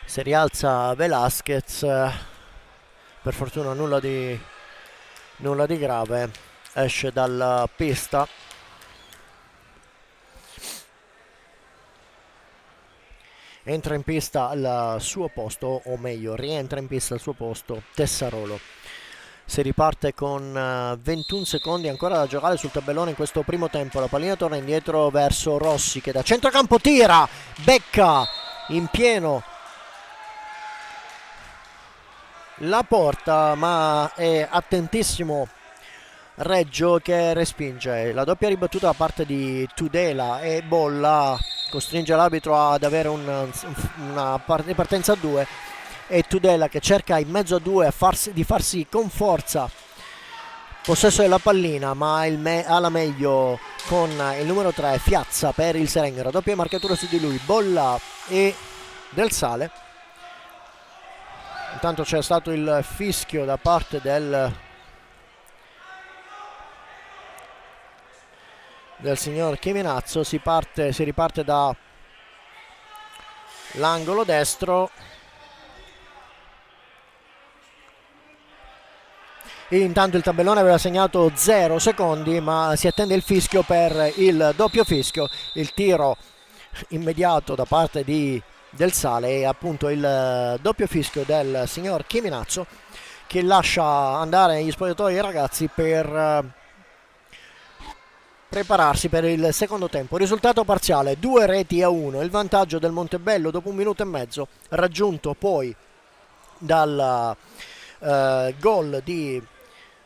Si rialza Velasquez, per fortuna nulla di grave, esce dalla pista. entra in pista al suo posto, o meglio rientra in pista al suo posto Tessarolo. Si riparte con 21 secondi ancora da giocare sul tabellone in questo primo tempo. La pallina torna indietro verso Rossi che da centrocampo tira, becca in pieno la porta, ma è attentissimo Reggio che respinge. La doppia ribattuta da parte di Tudela e Bolla costringe l'arbitro ad avere una partenza a due, e Tudela che cerca in mezzo a due di farsi con forza possesso della pallina, ma ha la meglio con il numero 3 Fiazza per il Serenghero. Doppia marcatura su di lui, Bolla e Del Sale. Intanto c'è stato il fischio da parte del signor Chiminazzo. Si riparte da l'angolo destro. E intanto il tabellone aveva segnato 0 secondi, ma si attende il fischio per il doppio fischio. Il tiro immediato da parte di Del Sale e appunto il doppio fischio del signor Chiminazzo, che lascia andare negli spogliatoi i ragazzi per prepararsi per il secondo tempo. Risultato parziale 2-1, il vantaggio del Montebello dopo 1 minuto e mezzo, raggiunto poi dal gol di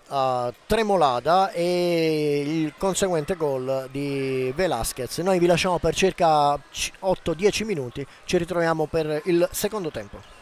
Tremolada e il conseguente gol di Velasquez. Noi vi lasciamo per circa 8-10 minuti, ci ritroviamo per il secondo tempo.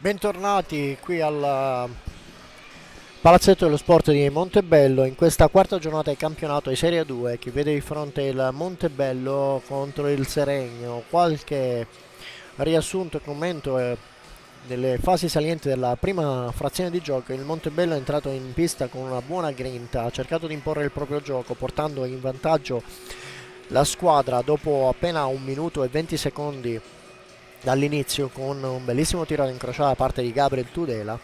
Bentornati qui al Palazzetto dello Sport di Montebello in questa quarta giornata di campionato di Serie 2 che vede di fronte il Montebello contro il Seregno. Qualche riassunto e commento delle fasi salienti della prima frazione di gioco. Il Montebello è entrato in pista con una buona grinta, ha cercato di imporre il proprio gioco portando in vantaggio la squadra dopo appena 1 minuto e 20 secondi dall'inizio con un bellissimo tiro ad incrociare da parte di Gabriel Tudela,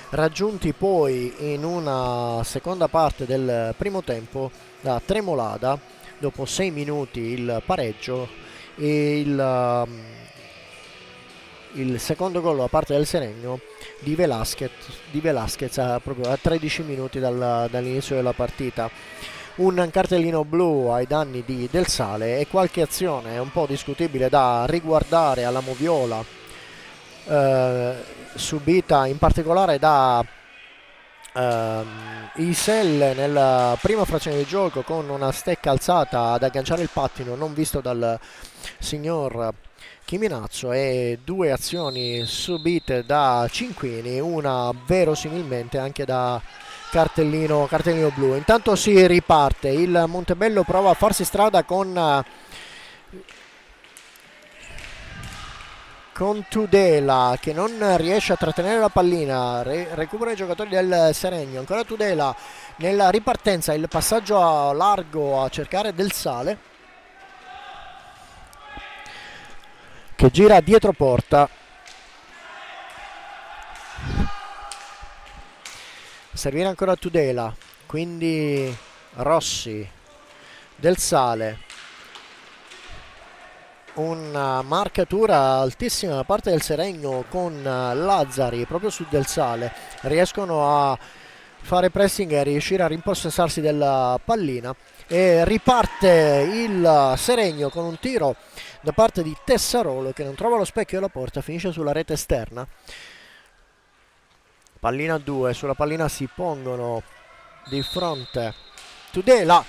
raggiunti poi in una seconda parte del primo tempo da Tremolada dopo 6 minuti il pareggio e il secondo gol da parte del Seregno di Velasquez proprio a 13 minuti dall'inizio della partita. Un cartellino blu ai danni di Del Sale e qualche azione un po' discutibile da riguardare alla Moviola, subita in particolare da Isel nella prima frazione di gioco con una stecca alzata ad agganciare il pattino non visto dal signor Chiminazzo, e 2 azioni subite da Cinquini, una verosimilmente anche da cartellino blu. Intanto si riparte, il Montebello prova a farsi strada con Tudela che non riesce a trattenere la pallina, recupera i giocatori del Seregno, ancora Tudela nella ripartenza, il passaggio a largo a cercare Del Sale che gira dietro porta, servire ancora Tudela, quindi Rossi, Del Sale, una marcatura altissima da parte del Seregno con Lazzari proprio su Del Sale, riescono a fare pressing e riuscire a rimpossessarsi della pallina e riparte il Seregno con un tiro da parte di Tessarolo che non trova lo specchio della porta, finisce sulla rete esterna. Pallina 2, sulla pallina si pongono di fronte Tudela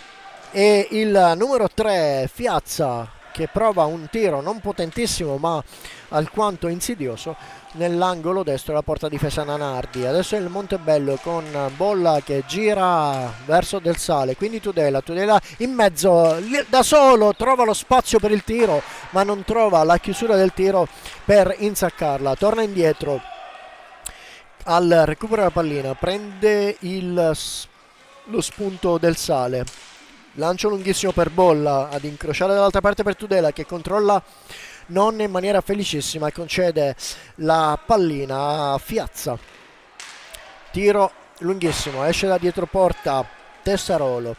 e il numero 3 Fiazza che prova un tiro non potentissimo ma alquanto insidioso nell'angolo destro della porta difesa Nanardi. Adesso è il Montebello con bolla che gira verso Del Sale, quindi Tudela in mezzo da solo, trova lo spazio per il tiro ma non trova la chiusura del tiro per insaccarla, torna indietro al recupero della pallina, prende lo spunto Del Sale, lancio lunghissimo per bolla ad incrociare dall'altra parte per Tudela che controlla non in maniera felicissima e concede la pallina a Fiazza. Tiro lunghissimo, esce da dietro porta Tessarolo,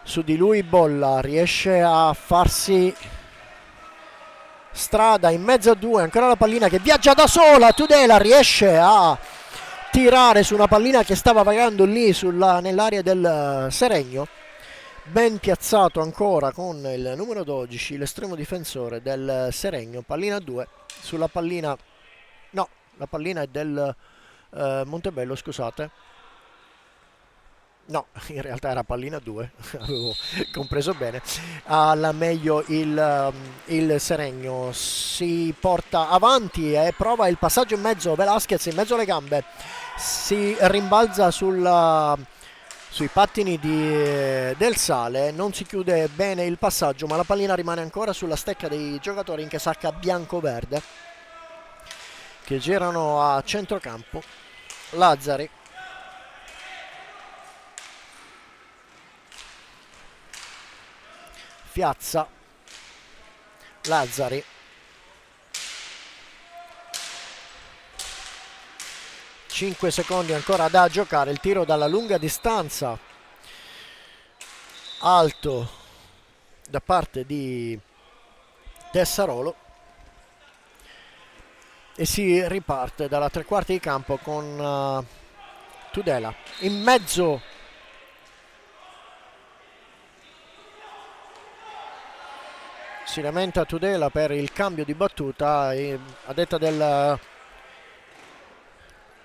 su di lui bolla, riesce a farsi strada in mezzo a 2, ancora la pallina che viaggia da sola, Tudela riesce a tirare su una pallina che stava vagando lì nell'area del Seregno, ben piazzato ancora con il numero 12, l'estremo difensore del Seregno. Pallina 2 sulla pallina, no, la pallina è del Montebello, scusate, no, in realtà era pallina 2, avevo compreso bene. Alla meglio il Seregno, si porta avanti e prova il passaggio in mezzo, Velasquez in mezzo alle gambe, si rimbalza sui pattini Del Sale, non si chiude bene il passaggio ma la pallina rimane ancora sulla stecca dei giocatori in casacca bianco-verde che girano a centrocampo. Lazzari, Fiazza, Lazzari, 5 secondi ancora da giocare, il tiro dalla lunga distanza alto da parte di Tessarolo e si riparte dalla 3/4 di campo con Tudela in mezzo, si lamenta Tudela per il cambio di battuta e, a detta del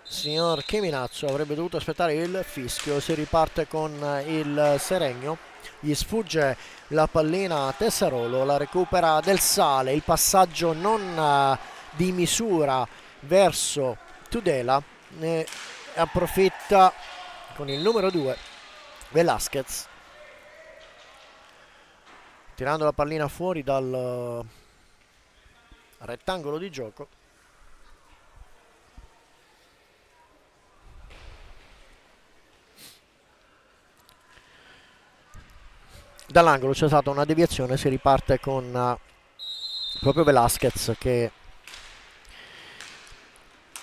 signor Chiminazzo, avrebbe dovuto aspettare il fischio. Si riparte con il Seregno, gli sfugge la pallina a Tessarolo, la recupera Del Sale, il passaggio non di misura verso Tudela, ne approfitta con il numero 2 Velasquez, tirando la pallina fuori dal rettangolo di gioco. Dall'angolo c'è stata una deviazione, si riparte con proprio Velasquez che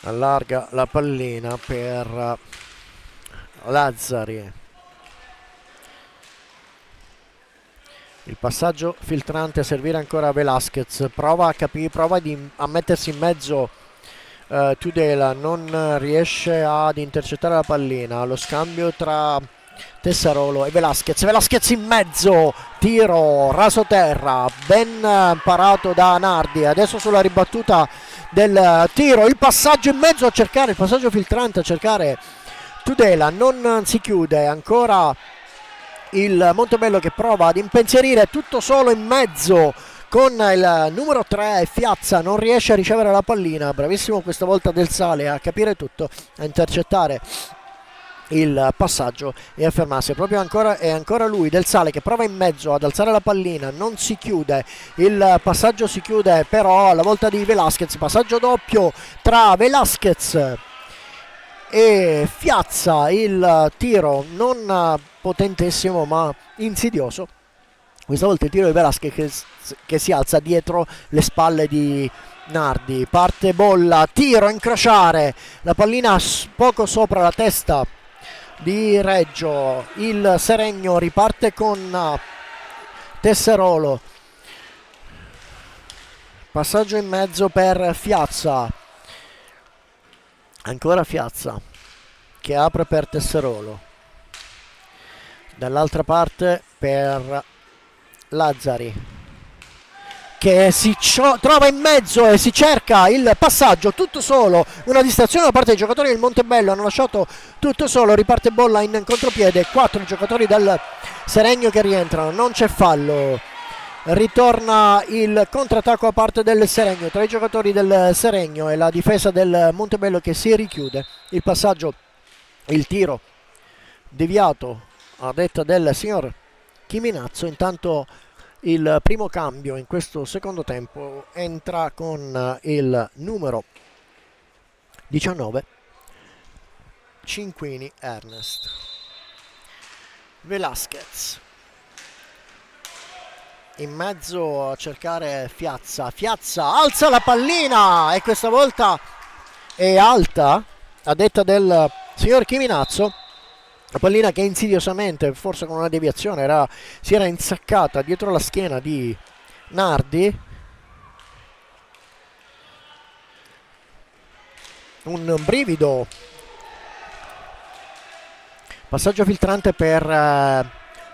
allarga la pallina per Lazzari. Il passaggio filtrante a servire ancora a Velasquez, prova a mettersi in mezzo Tudela, non riesce ad intercettare la pallina. Lo scambio tra Tessarolo e Velasquez in mezzo, tiro raso terra, ben parato da Nardi. Adesso sulla ribattuta del tiro, il passaggio in mezzo a cercare, il passaggio filtrante a cercare Tudela, non si chiude ancora il Montebello che prova ad impensierire tutto solo in mezzo con il numero 3 Fiazza, non riesce a ricevere la pallina. Bravissimo questa volta Del Sale a capire tutto, a intercettare il passaggio e a fermarsi. È ancora lui, Del Sale, che prova in mezzo ad alzare la pallina, non si chiude, il passaggio si chiude però alla volta di Velasquez, passaggio doppio tra Velasquez e Fiazza, il tiro non potentissimo ma insidioso. Questa volta il tiro di Velasquez che si alza dietro le spalle di Nardi, parte bolla, tiro, incrociare, la pallina poco sopra la testa di Reggio, il Seregno riparte con Tesserolo, passaggio in mezzo per Fiazza, ancora Fiazza che apre per Tesserolo, dall'altra parte per Lazzari che si trova in mezzo e si cerca il passaggio tutto solo, una distrazione da parte dei giocatori del Montebello, hanno lasciato tutto solo, riparte bolla in contropiede, 4 giocatori del Seregno che rientrano, non c'è fallo, ritorna il contrattacco a parte del Seregno, tra i giocatori del Seregno e la difesa del Montebello che si richiude, il passaggio, il tiro deviato a detta del signor Chiminazzo. Intanto il primo cambio in questo secondo tempo entra con il numero 19 Cinquini Ernest. Velasquez in mezzo a cercare Fiazza, alza la pallina e questa volta è alta a detta del signor Chiminazzo. La pallina che insidiosamente, forse con una deviazione, si era insaccata dietro la schiena di Nardi. Un brivido. Passaggio filtrante per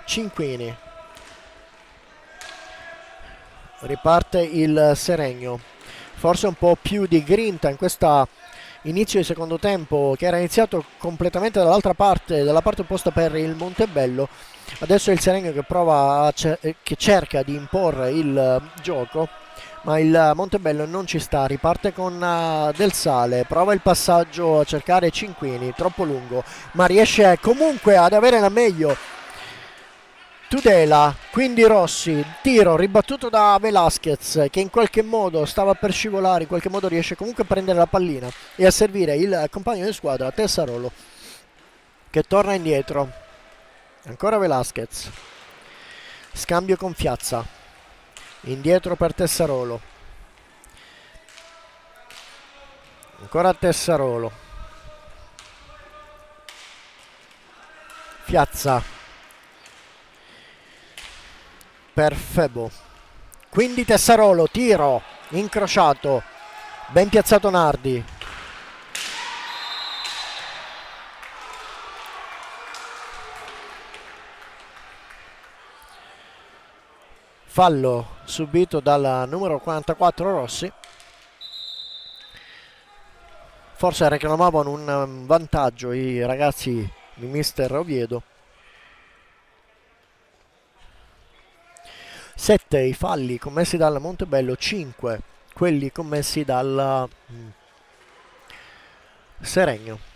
Cinquini. Riparte il Seregno. Forse un po' più di grinta in questa inizio di secondo tempo che era iniziato completamente dall'altra parte, dalla parte opposta per il Montebello. Adesso è il Seregno che che cerca di imporre il gioco, ma il Montebello non ci sta, riparte con Del Sale, prova il passaggio a cercare Cinquini, troppo lungo, ma riesce comunque ad avere la meglio Tudela, quindi Rossi, tiro ribattuto da Velasquez che in qualche modo stava per scivolare, in qualche modo riesce comunque a prendere la pallina e a servire il compagno di squadra Tessarolo che torna indietro, ancora Velasquez, scambio con Fiazza, indietro per Tessarolo, ancora Tessarolo, Fiazza per Febo, quindi Tessarolo, tiro incrociato, ben piazzato Nardi, fallo subito dal numero 44 Rossi, forse reclamavano un vantaggio i ragazzi di mister Oviedo. 7 i falli commessi dal Montebello, 5 quelli commessi dal Seregno.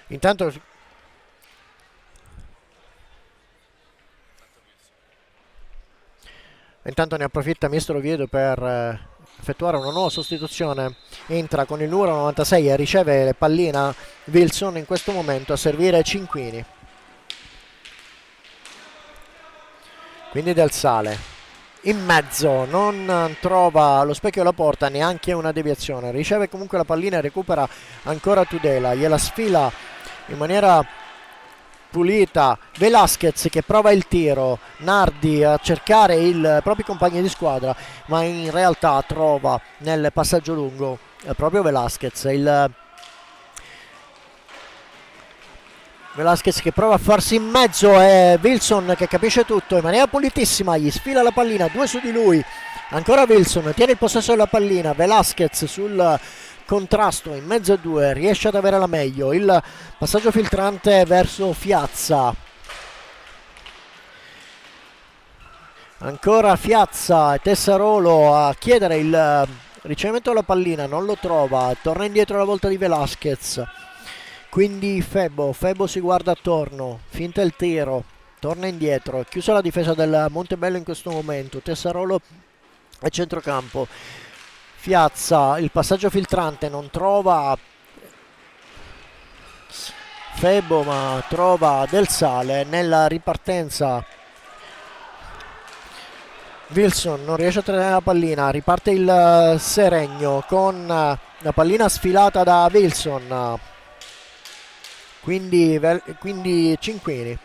Intanto ne approfitta Mister Oviedo per effettuare una nuova sostituzione. Entra con il numero 96 e riceve pallina Wilson in questo momento a servire Cinquini. Quindi Del Sale in mezzo, non trova lo specchio della porta, neanche una deviazione, riceve comunque la pallina e recupera ancora Tudela, gliela sfila in maniera pulita Velasquez che prova il tiro, Nardi a cercare i propri compagni di squadra, ma in realtà trova nel passaggio lungo proprio Velasquez, Velasquez che prova a farsi in mezzo e Wilson che capisce tutto in maniera pulitissima, gli sfila la pallina, 2 su di lui, ancora Wilson, tiene il possesso della pallina, Velasquez sul contrasto in mezzo a 2, riesce ad avere la meglio, il passaggio filtrante verso Fiazza, ancora Fiazza e Tessarolo a chiedere il ricevimento della pallina, non lo trova, torna indietro la volta di Velasquez. Quindi Febo si guarda attorno, finta il tiro, torna indietro, chiusa la difesa del Montebello in questo momento, Tessarolo a centrocampo, Fiazza, il passaggio filtrante, non trova Febo ma trova Del Sale nella ripartenza. Wilson non riesce a tenere la pallina, riparte il Seregno con la pallina sfilata da Wilson. Quindi Cinquini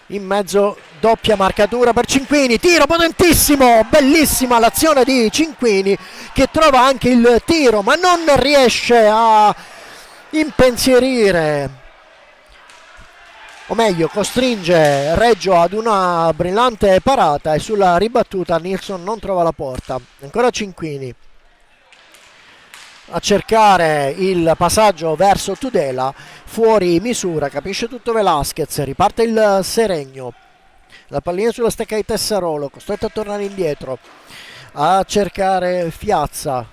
in mezzo, doppia marcatura per Cinquini, tiro potentissimo, bellissima l'azione di Cinquini che trova anche il tiro ma non riesce a impensierire, o meglio costringe Reggio ad una brillante parata e sulla ribattuta Nilsson non trova la porta. Ancora Cinquini a cercare il passaggio verso Tudela, fuori misura, capisce tutto Velasquez, riparte il Seregno, la pallina sulla stecca di Tessarolo, costretto a tornare indietro a cercare Fiazza,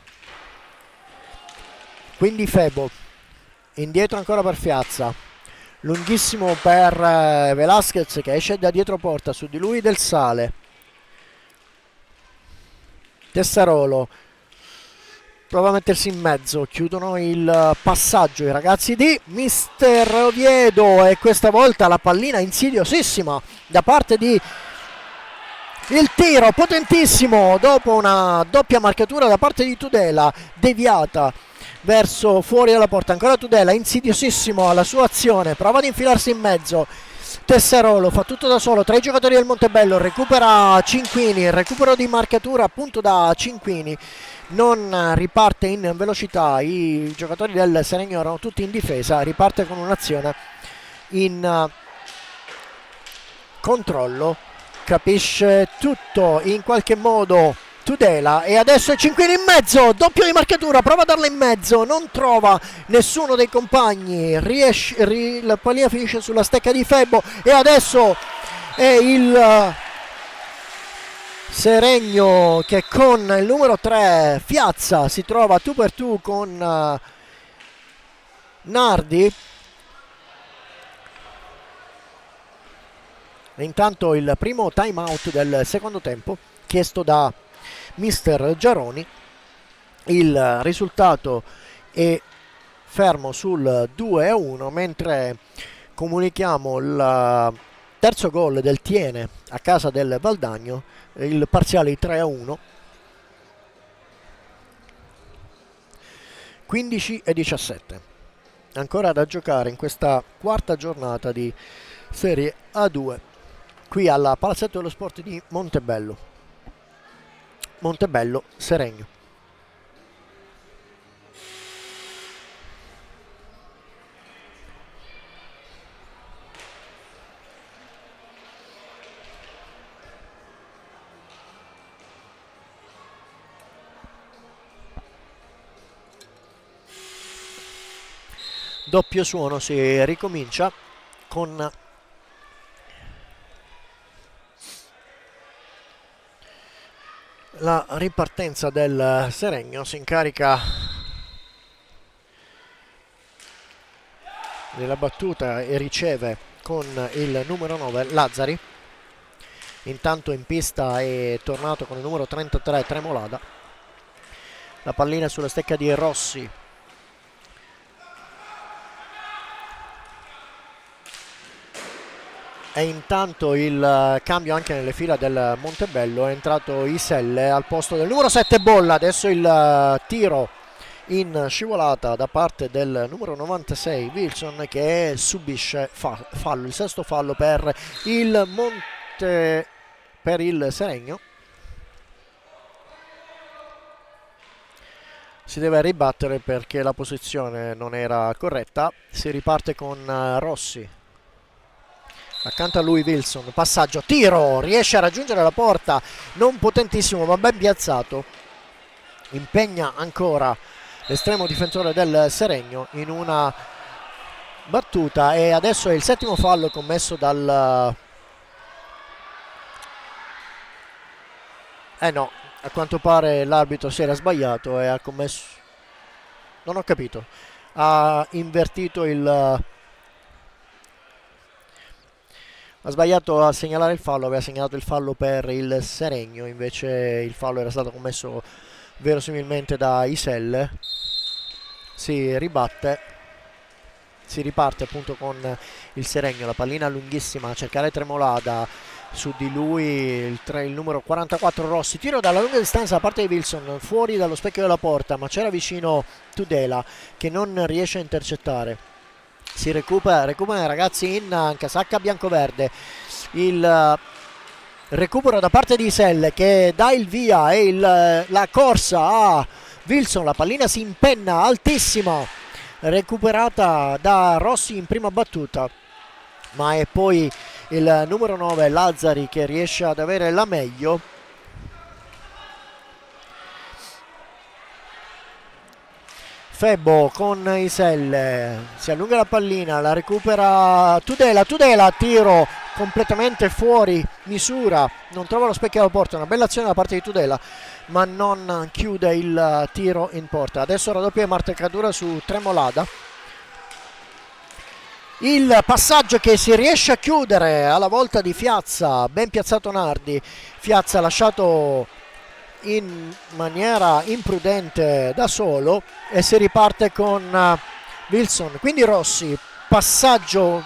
quindi Febo indietro ancora per Fiazza, lunghissimo per Velasquez che esce da dietro porta, su di lui Del Sale, Tessarolo prova a mettersi in mezzo, chiudono il passaggio i ragazzi di Mister Oviedo e questa volta la pallina insidiosissima da parte di il tiro potentissimo dopo una doppia marcatura da parte di Tudela, deviata verso fuori dalla porta, ancora Tudela insidiosissimo alla sua azione, prova ad infilarsi in mezzo, Tessarolo fa tutto da solo, 3 giocatori del Montebello, recupera Cinquini, il recupero di marcatura appunto da Cinquini, non riparte in velocità, i giocatori del Seregno erano tutti in difesa, riparte con un'azione in controllo, capisce tutto in qualche modo Tudela e adesso è Cinquini in mezzo, doppio di marcatura, prova a darla in mezzo, non trova nessuno dei compagni, la pallina finisce sulla stecca di Febo e adesso è il Seregno che con il numero 3 Fiazza si trova tu per tu con Nardi. E intanto il primo time out del secondo tempo chiesto da Mister Giaroni, il risultato è fermo sul 2-1 mentre comunichiamo il terzo gol del Tiene a casa del Valdagno, il parziale 3-1, 15-17, ancora da giocare in questa quarta giornata di Serie A2 qui alla Palazzetto dello Sport di Montebello Seregno. doppio suono, si ricomincia con la ripartenza del Seregno. Si incarica della battuta e riceve con il numero 9 Lazzari. Intanto in pista è tornato con il numero 33 Tremolada. La pallina sulla stecca di Rossi. E intanto il cambio anche nelle fila del Montebello, è entrato Iselle al posto del numero 7 Bolla. Adesso il tiro in scivolata da parte del numero 96 Wilson, che subisce fallo, il sesto fallo per il Seregno. Si deve ribattere perché la posizione non era corretta. Si riparte con Rossi. Accanto a lui Wilson, passaggio, tiro, riesce a raggiungere la porta, non potentissimo ma ben piazzato. Impegna ancora l'estremo difensore del Seregno in una battuta, e adesso è il settimo fallo commesso dal... no, a quanto pare l'arbitro si era sbagliato e ha commesso... non ho capito, ha invertito il... ha sbagliato a segnalare il fallo, aveva segnalato il fallo per il Seregno, invece il fallo era stato commesso verosimilmente da Iselle. Si riparte appunto con il Seregno, la pallina lunghissima a cercare Tremolada, su di lui il numero 44 Rossi, tiro dalla lunga distanza da parte di Wilson, fuori dallo specchio della porta, ma c'era vicino Tudela che non riesce a intercettare. Si recuperano i ragazzi in casacca bianco-verde. Il recupero da parte di Iselle che dà il via e la corsa a Wilson. La pallina si impenna altissima, recuperata da Rossi in prima battuta, ma è poi il numero 9 Lazzari che riesce ad avere la meglio. Febbo con Iselle, si allunga la pallina, la recupera Tudela, tiro completamente fuori misura, non trova lo specchio alla porta, una bella azione da parte di Tudela, ma non chiude il tiro in porta. Adesso raddoppia marcatura su Tremolada. Il passaggio che si riesce a chiudere alla volta di Fiazza, ben piazzato Nardi. Fiazza ha lasciato in maniera imprudente da solo e si riparte con Wilson. Quindi Rossi, passaggio,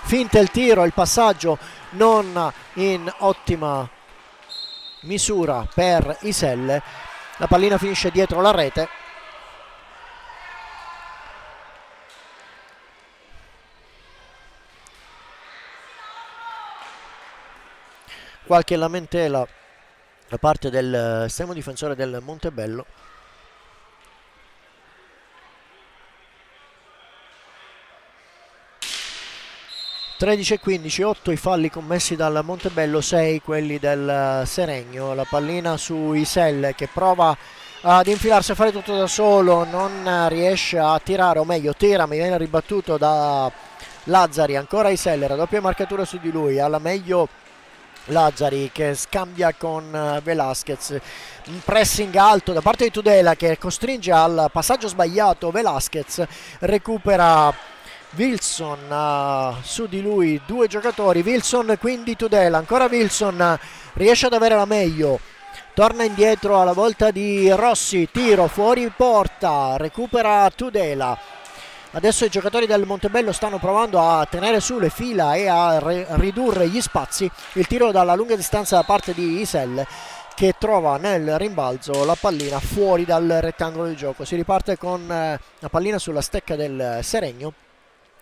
finta il tiro, il passaggio non in ottima misura per Iselle. La pallina finisce dietro la rete. Qualche lamentela da parte del estremo difensore del Montebello. (13-15), 8 i falli commessi dal Montebello, 6 quelli del Seregno. La pallina su Iselle che prova ad infilarsi a fare tutto da solo, non riesce a tirare, o meglio tira ma viene ribattuto da Lazzari. Ancora Iselle, raddoppia marcatura su di lui, alla meglio Lazzari che scambia con Velasquez. Un pressing alto da parte di Tudela che costringe al passaggio sbagliato Velasquez. Recupera Wilson, su di lui due giocatori, Wilson quindi Tudela, ancora Wilson, riesce ad avere la meglio, torna indietro alla volta di Rossi, tiro fuori porta, recupera Tudela. Adesso i giocatori del Montebello stanno provando a tenere su le fila e a ridurre gli spazi. Il tiro dalla lunga distanza da parte di Iselle che trova nel rimbalzo la pallina fuori dal rettangolo di gioco. Si riparte con la pallina sulla stecca del Seregno.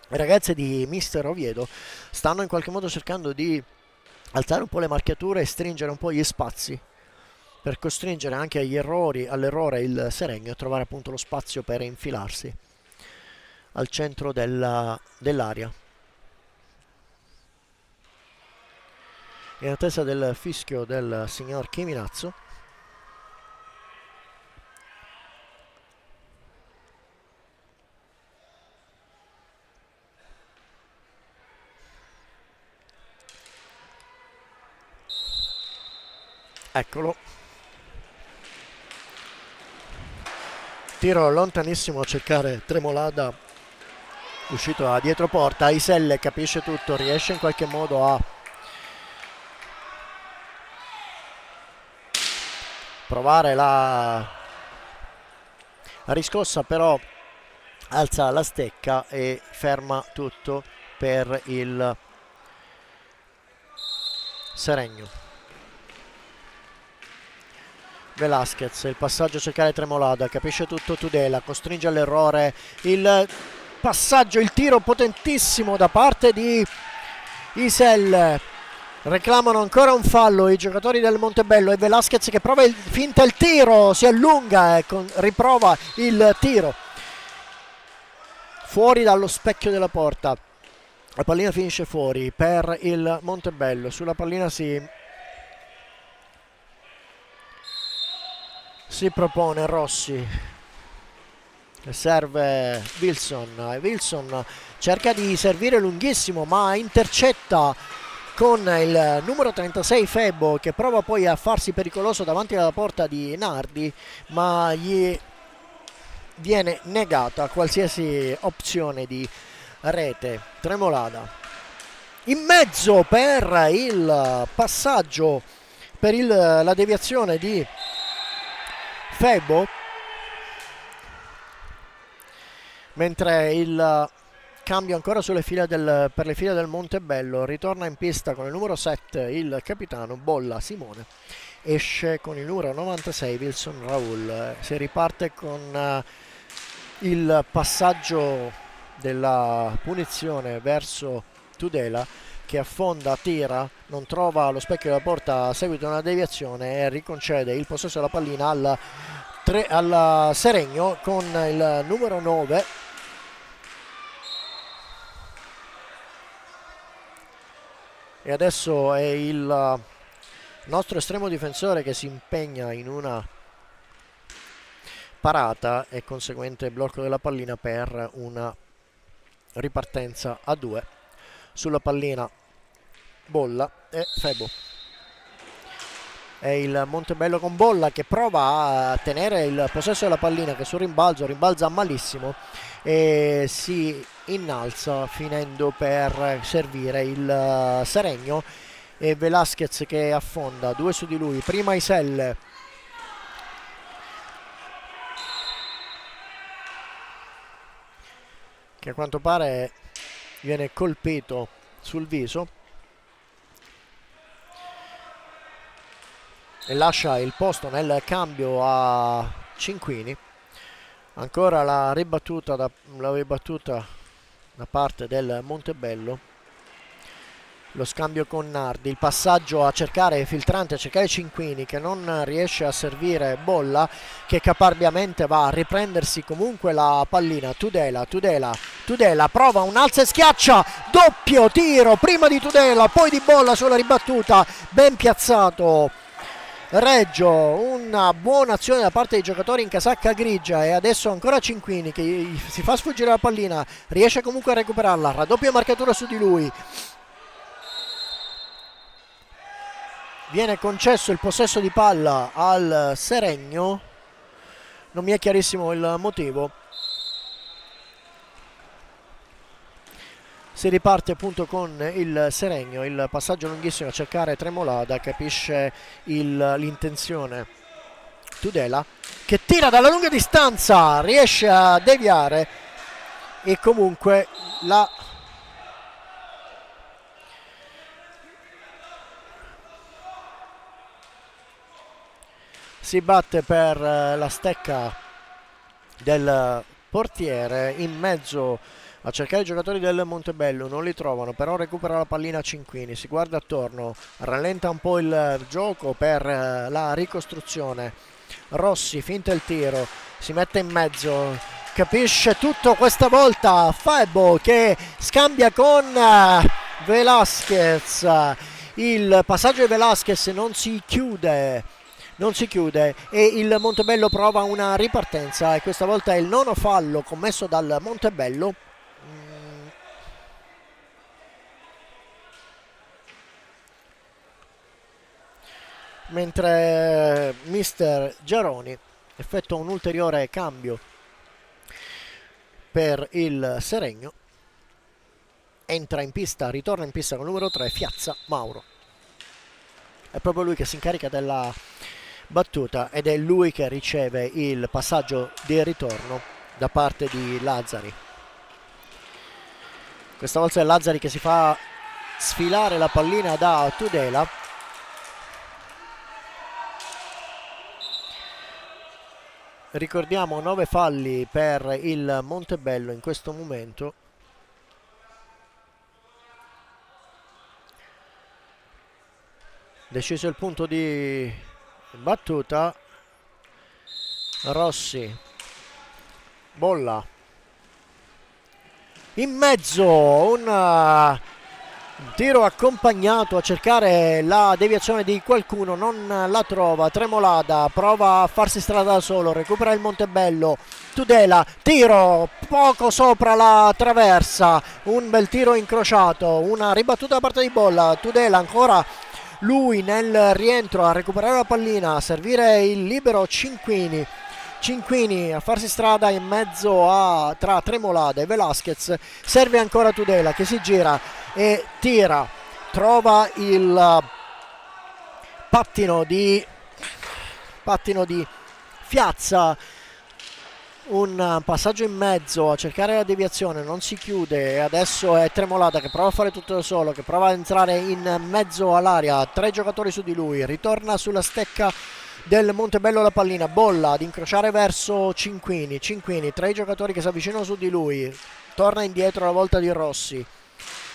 Le ragazze di Mister Oviedo stanno in qualche modo cercando di alzare un po' le marchiature e stringere un po' gli spazi per costringere anche all'errore il Seregno a trovare appunto lo spazio per infilarsi al centro dell'area. In attesa del fischio del signor Chiminazzo. Eccolo. Tiro lontanissimo a cercare Tremolada, uscito da dietro porta. Iselle capisce tutto, riesce in qualche modo a provare la riscossa, però alza la stecca e ferma tutto per il Seregno. Velasquez, il passaggio a cercare Tremolada, capisce tutto Tudela, costringe all'errore, il passaggio, il tiro potentissimo da parte di Iselle. Reclamano ancora un fallo i giocatori del Montebello e Velasquez che prova finta il tiro, si allunga e riprova il tiro fuori dallo specchio della porta. La pallina finisce fuori per il Montebello. Sulla pallina si propone Rossi, serve Wilson. Wilson cerca di servire lunghissimo ma intercetta con il numero 36 Febo, che prova poi a farsi pericoloso davanti alla porta di Nardi, ma gli viene negata qualsiasi opzione di rete. Tremolada in mezzo per il passaggio, per la deviazione di Febo, mentre il cambio ancora per le file del Montebello. Ritorna in pista con il numero 7 il capitano Bolla Simone, esce con il numero 96 Wilson Raul. Si riparte con il passaggio della punizione verso Tudela, che affonda, tira, non trova lo specchio della porta a seguito di una deviazione e riconcede il possesso della pallina al Seregno con il numero 9 e adesso è il nostro estremo difensore che si impegna in una parata e conseguente blocco della pallina per una ripartenza a 2. Sulla pallina Bolla e Febo. È il Montebello con Bolla che prova a tenere il possesso della pallina, che sul rimbalza malissimo e si innalza finendo per servire il Seregno. E Velasquez che affonda, 2 su di lui, prima Iselle, che a quanto pare viene colpito sul viso e lascia il posto nel cambio a Cinquini. Ancora la ribattuta da parte del Montebello, lo scambio con Nardi, il passaggio a cercare filtrante, a cercare Cinquini che non riesce a servire Bolla, che caparbiamente va a riprendersi comunque la pallina. Tudela prova un alza e schiaccia, doppio tiro prima di Tudela poi di Bolla sulla ribattuta, ben piazzato Reggio. Una buona azione da parte dei giocatori in casacca grigia e adesso ancora Cinquini che si fa sfuggire la pallina, riesce comunque a recuperarla, raddoppia marcatura su di lui. Viene concesso il possesso di palla al Seregno, non mi è chiarissimo il motivo. Si riparte appunto con il Seregno, il passaggio lunghissimo a cercare Tremolada, capisce l'intenzione Tudela, che tira dalla lunga distanza, riesce a deviare e comunque si batte per la stecca del portiere in mezzo a cercare i giocatori del Montebello, non li trovano, però recupera la pallina Cinquini, si guarda attorno, rallenta un po' il gioco per la ricostruzione. Rossi finta il tiro, si mette in mezzo, capisce tutto questa volta Febo che scambia con Velasquez. Il passaggio di Velasquez non si chiude e il Montebello prova una ripartenza e questa volta è il nono fallo commesso dal Montebello. mentre mister Giaroni effettua un ulteriore cambio per il Seregno. Entra in pista, ritorna in pista con il numero 3 Fiazza Mauro. È proprio lui che si incarica della battuta ed è lui che riceve il passaggio di ritorno da parte di Lazzari. Questa volta è Lazzari che si fa sfilare la pallina da Tudela. Ricordiamo 9 falli per il Montebello in questo momento. Deciso il punto di battuta. Rossi, bolla in mezzo, un tiro accompagnato a cercare la deviazione di qualcuno, non la trova. Tremolada prova a farsi strada da solo, recupera il Montebello. Tudela, tiro poco sopra la traversa, un bel tiro incrociato, una ribattuta da parte di bolla. Tudela ancora lui nel rientro a recuperare la pallina, a servire il libero Cinquini. Cinquini a farsi strada in mezzo tra Tremolada e Velasquez. Serve ancora Tudela che si gira e tira, trova il pattino di Fiazza, un passaggio in mezzo a cercare la deviazione, non si chiude e adesso è Tremolada che prova a fare tutto da solo, che prova a entrare in mezzo all'area, 3 giocatori su di lui, ritorna sulla stecca del Montebello la pallina, bolla ad incrociare verso Cinquini, 3 giocatori che si avvicinano su di lui, torna indietro la volta di Rossi.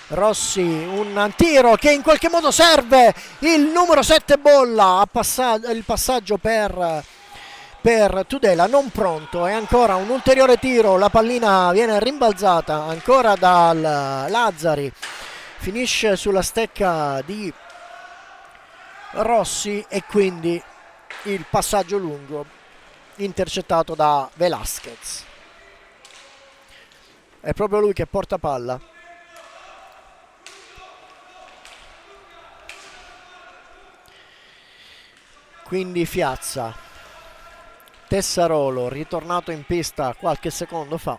Rossi, un tiro che in qualche modo serve, il numero 7 bolla, il passaggio per Tudela non pronto e ancora un ulteriore tiro, la pallina viene rimbalzata ancora dal Lazzari, finisce sulla stecca di Rossi e quindi il passaggio lungo intercettato da Velasquez. È proprio lui che porta palla. Quindi Fiazza. Tessarolo ritornato in pista qualche secondo fa,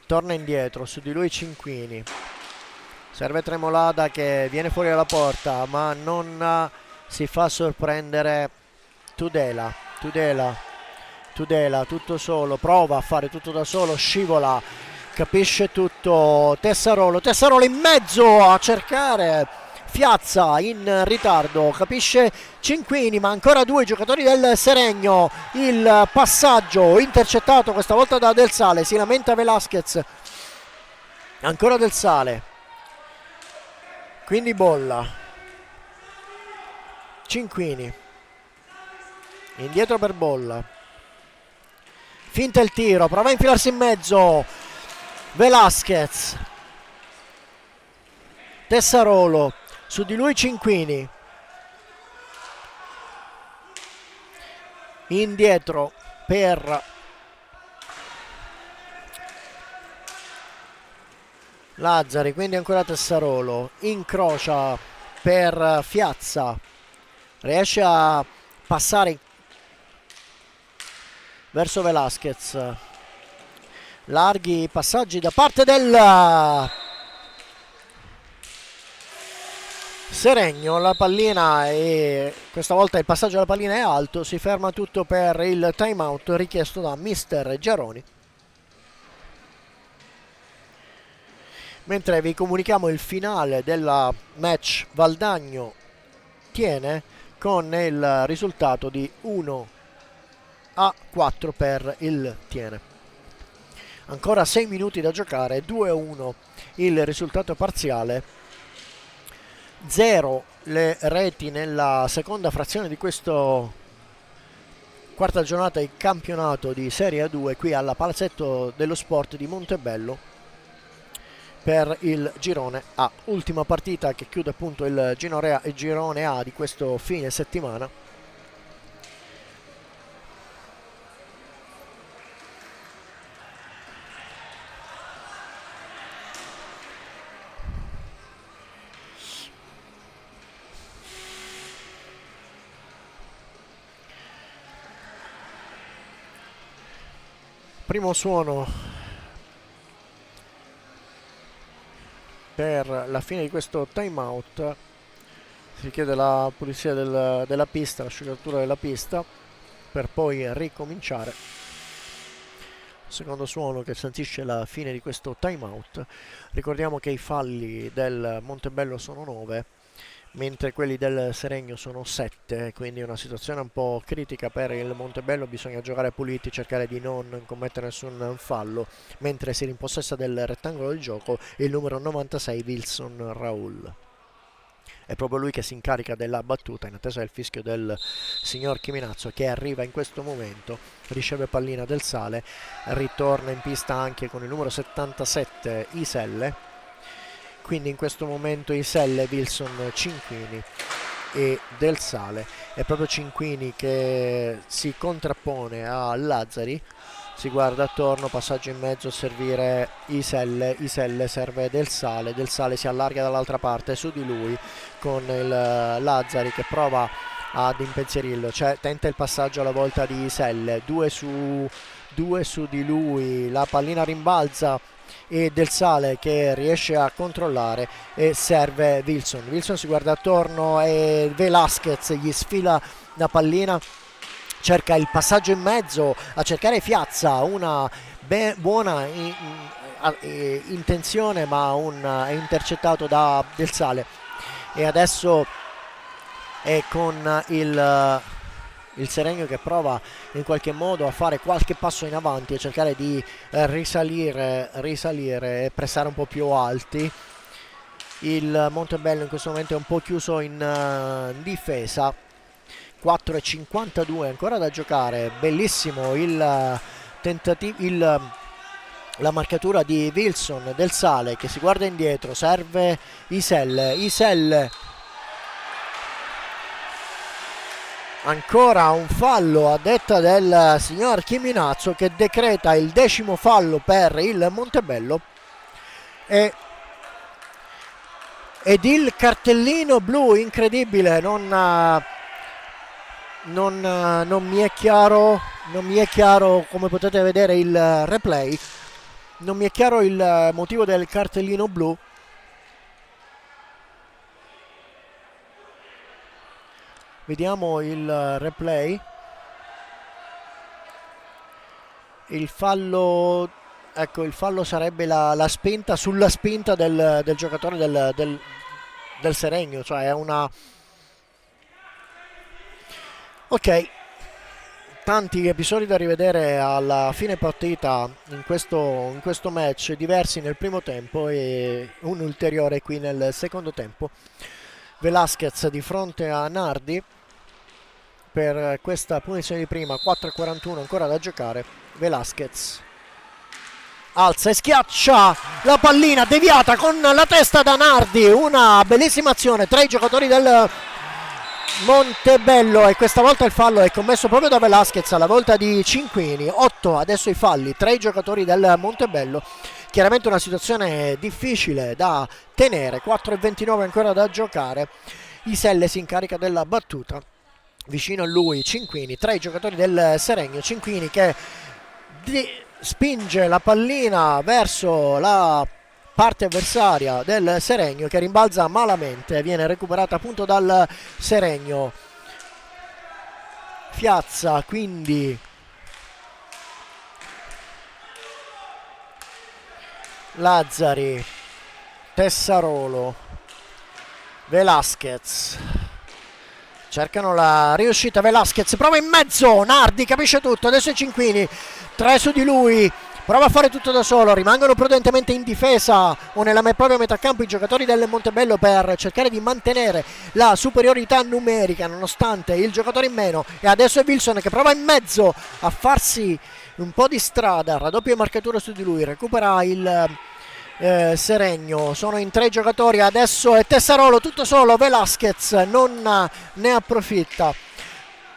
torna indietro, su di lui Cinquini, serve Tremolada che viene fuori dalla porta ma non si fa sorprendere Tudela tutto solo, prova a fare tutto da solo, scivola, capisce tutto Tessarolo in mezzo a cercare Fiazza in ritardo, capisce Cinquini ma ancora 2 giocatori del Seregno, il passaggio intercettato questa volta da Del Sale, si lamenta Velasquez, ancora Del Sale, quindi bolla, Cinquini indietro per bolla, finta il tiro, prova a infilarsi in mezzo Velasquez, Tessarolo, su di lui Cinquini, indietro per Lazzari, quindi ancora Tessarolo, incrocia per Fiazza, riesce a passare verso Velasquez, larghi passaggi da parte del Seregno, la pallina e questa volta il passaggio della pallina è alto, si ferma tutto per il time out richiesto da mister Giaroni. Mentre vi comunichiamo il finale della match Valdagno Tiene con il risultato di 1-4 per il Tiene. Ancora 6 minuti da giocare, 2-1 il risultato parziale. 0 le reti nella seconda frazione di questo quarta giornata di campionato di Serie A2 qui alla Palazzetto dello Sport di Montebello per il girone A, ultima partita che chiude appunto il girone A di questo fine settimana. primo suono per la fine di questo time out. Si richiede la pulizia della pista, l'asciugatura della pista per poi ricominciare. Secondo suono che sancisce la fine di questo time out. Ricordiamo che i falli del Montebello sono 9, mentre quelli del Seregno sono 7, quindi una situazione un po' critica per il Montebello. Bisogna giocare puliti, cercare di non commettere nessun fallo, mentre si rimpossessa del rettangolo di gioco il numero 96 Wilson Raul. È proprio lui che si incarica della battuta in attesa del fischio del signor Chiminazzo, che arriva in questo momento, riceve pallina del Sale, ritorna in pista anche con il numero 77 Iselle. Quindi in questo momento Iselle, Wilson, Cinquini e Del Sale. È proprio Cinquini che si contrappone a Lazzari, si guarda attorno, passaggio in mezzo a servire Iselle, Iselle serve Del Sale si allarga dall'altra parte su di lui con il Lazzari che prova ad impensierirlo, cioè tenta il passaggio alla volta di Iselle, due su di lui, la pallina rimbalza e Del Sale che riesce a controllare e serve Wilson. Wilson si guarda attorno e Velasquez gli sfila la pallina, cerca il passaggio in mezzo a cercare Fiazza, una buona intenzione, ma è intercettato da Del Sale e adesso è con il Seregno che prova in qualche modo a fare qualche passo in avanti e cercare di risalire e pressare un po' più alti. Il Montebello in questo momento è un po' chiuso in difesa. 4:52 ancora da giocare. Bellissimo il tentativo, la marcatura di Wilson. Del Sale che si guarda indietro, serve Iselle. Ancora un fallo a detta del signor Chiminazzo, che decreta il 10° fallo per il Montebello ed il cartellino blu incredibile. Non mi è chiaro, come potete vedere il replay, non mi è chiaro il motivo del cartellino blu. Vediamo il replay. Il fallo, ecco, il fallo sarebbe la spinta sulla spinta del giocatore del Seregno, cioè è una... Ok, tanti episodi da rivedere alla fine partita in questo match, diversi nel primo tempo e un ulteriore qui nel secondo tempo. Velasquez di fronte a Nardi per questa punizione di prima. 4:41 ancora da giocare. Velasquez alza e schiaccia la pallina deviata con la testa da Nardi, una bellissima azione tra i giocatori del Montebello, e questa volta il fallo è commesso proprio da Velasquez alla volta di Cinquini. 8 adesso i falli tra i giocatori del Montebello. Chiaramente una situazione difficile da tenere. 4:29 ancora da giocare. Iselle si incarica della battuta, vicino a lui Cinquini tra i giocatori del Seregno. Cinquini che spinge la pallina verso la parte avversaria del Seregno, che rimbalza malamente, viene recuperata appunto dal Seregno. Fiazza quindi Lazzari, Tessarolo, Velasquez cercano la riuscita. Velasquez prova in mezzo, Nardi capisce tutto, adesso è Cinquini, 3 su di lui, prova a fare tutto da solo. Rimangono prudentemente in difesa o nella propria metà campo i giocatori del Montebello per cercare di mantenere la superiorità numerica nonostante il giocatore in meno. E adesso è Wilson che prova in mezzo a farsi un po' di strada, raddoppia marcatura su di lui, recupera il Seregno. Sono in 3 giocatori, adesso è Tessarolo tutto solo, Velasquez non ne approfitta.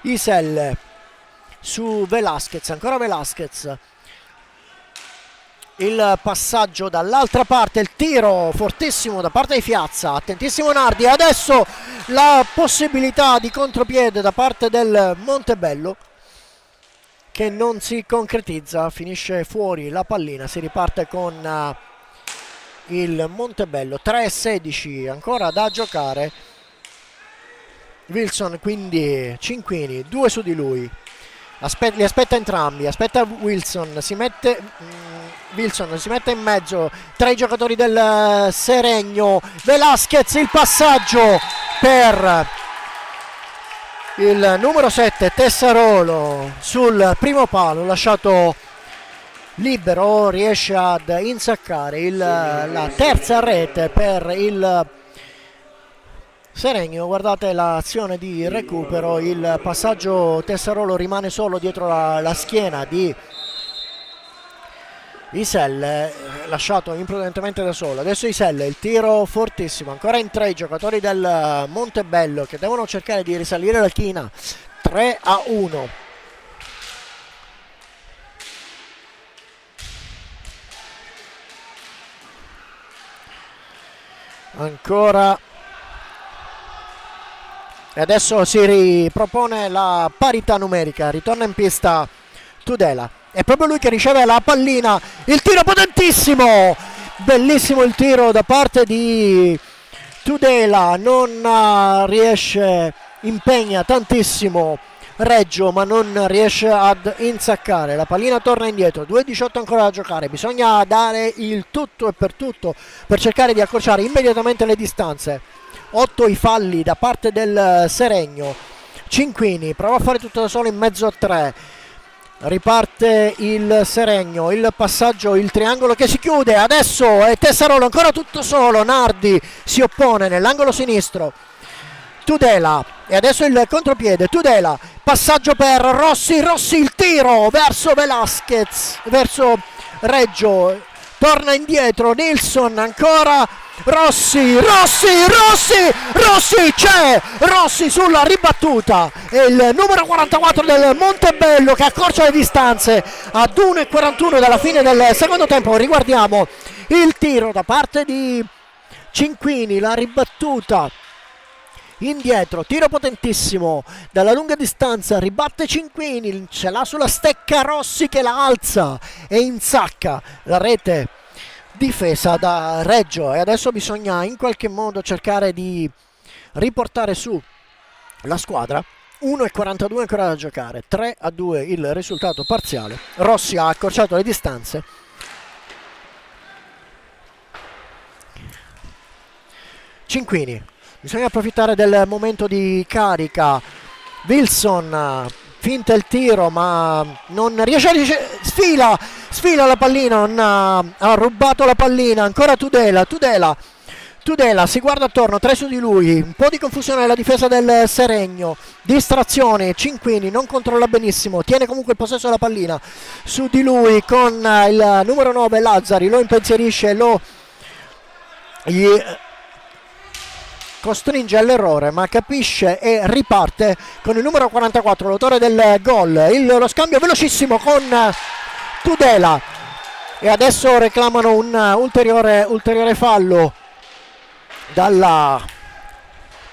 Iselle su Velasquez, ancora Velasquez, il passaggio dall'altra parte, il tiro fortissimo da parte di Fiazza, attentissimo Nardi, adesso la possibilità di contropiede da parte del Montebello. che non si concretizza, finisce fuori la pallina, si riparte con il Montebello. 3-16 ancora da giocare. Wilson, quindi Cinquini, 2 su di lui, li aspetta entrambi, aspetta Wilson, Wilson si mette in mezzo tra i giocatori del Seregno. Velasquez, il passaggio per il numero 7 Tessarolo sul primo palo, lasciato libero, riesce ad insaccare la terza rete per il Seregno. Guardate l'azione di recupero, il passaggio, Tessarolo rimane solo dietro la schiena di Iselle, lasciato imprudentemente da solo. Adesso Iselle, il tiro fortissimo, ancora in 3 i giocatori del Montebello che devono cercare di risalire la china. 3-1. Ancora, e adesso si ripropone la parità numerica, ritorna in pista Tudela, è proprio lui che riceve la pallina, il tiro potentissimo, bellissimo il tiro da parte di Tudela, non riesce, impegna tantissimo Reggio ma non riesce ad insaccare, la pallina torna indietro, 2-18 ancora da giocare, bisogna dare il tutto e per tutto per cercare di accorciare immediatamente le distanze. 8 i falli da parte del Seregno. Cinquini prova a fare tutto da solo in mezzo a 3, riparte il Seregno, il passaggio, il triangolo che si chiude, adesso è Tessarolo ancora tutto solo, Nardi si oppone nell'angolo sinistro, Tudela, e adesso il contropiede, Tudela, passaggio per Rossi, il tiro verso Velasquez, verso Reggio, torna indietro Nilsson, ancora Rossi, c'è Rossi sulla ribattuta, e il numero 44 del Montebello che accorcia le distanze ad 1:41 dalla fine del secondo tempo. Riguardiamo il tiro da parte di Cinquini, la ribattuta indietro, tiro potentissimo dalla lunga distanza, ribatte Cinquini, ce l'ha sulla stecca Rossi che la alza e insacca la rete difesa da Reggio, e adesso bisogna in qualche modo cercare di riportare su la squadra. 1:42 ancora da giocare, 3-2 il risultato parziale. Rossi ha accorciato le distanze. Cinquini, bisogna approfittare del momento di carica. Wilson finta il tiro ma non riesce, sfila la pallina, ha rubato la pallina, ancora Tudela si guarda attorno, 3 su di lui, un po' di confusione nella difesa del Seregno, distrazione, Cinquini non controlla benissimo, tiene comunque il possesso della pallina su di lui con il numero 9 Lazzari, lo impensierisce, gli costringe all'errore ma capisce e riparte con il numero 44, l'autore del gol, lo scambio velocissimo con Tudela, e adesso reclamano un ulteriore fallo dal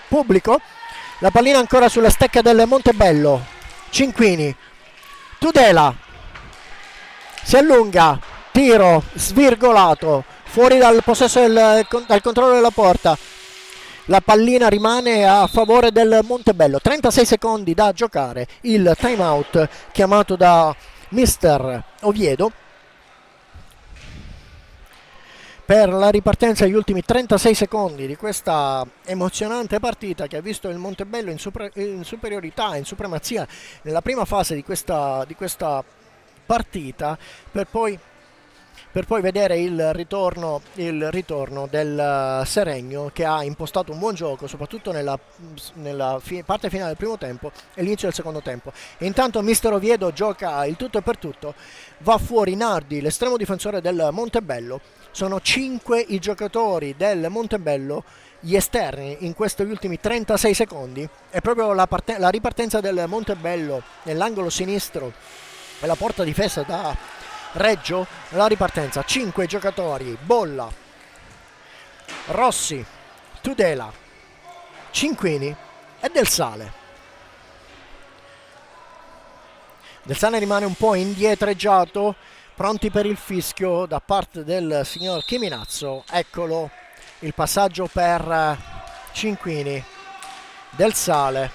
pubblico. La pallina ancora sulla stecca del Montebello, Cinquini, Tudela si allunga, tiro svirgolato fuori dal possesso dal controllo della porta. La pallina rimane a favore del Montebello, 36 secondi da giocare, il time out chiamato da mister Oviedo per la ripartenza degli ultimi 36 secondi di questa emozionante partita che ha visto il Montebello in superiorità, in supremazia nella prima fase di questa partita, per poi vedere il ritorno del Seregno, che ha impostato un buon gioco soprattutto nella parte finale del primo tempo e l'inizio del secondo tempo. E intanto mister Oviedo gioca il tutto e per tutto, va fuori Nardi, l'estremo difensore del Montebello. Sono 5 i giocatori del Montebello, gli esterni, in questi ultimi 36 secondi. È proprio la ripartenza del Montebello nell'angolo sinistro e la porta difesa da Reggio, la ripartenza. 5 giocatori: Bolla, Rossi, Tudela, Cinquini e Del Sale. Del Sale rimane un po' indietreggiato, pronti per il fischio da parte del signor Chiminazzo. Eccolo il passaggio per Cinquini. Del Sale,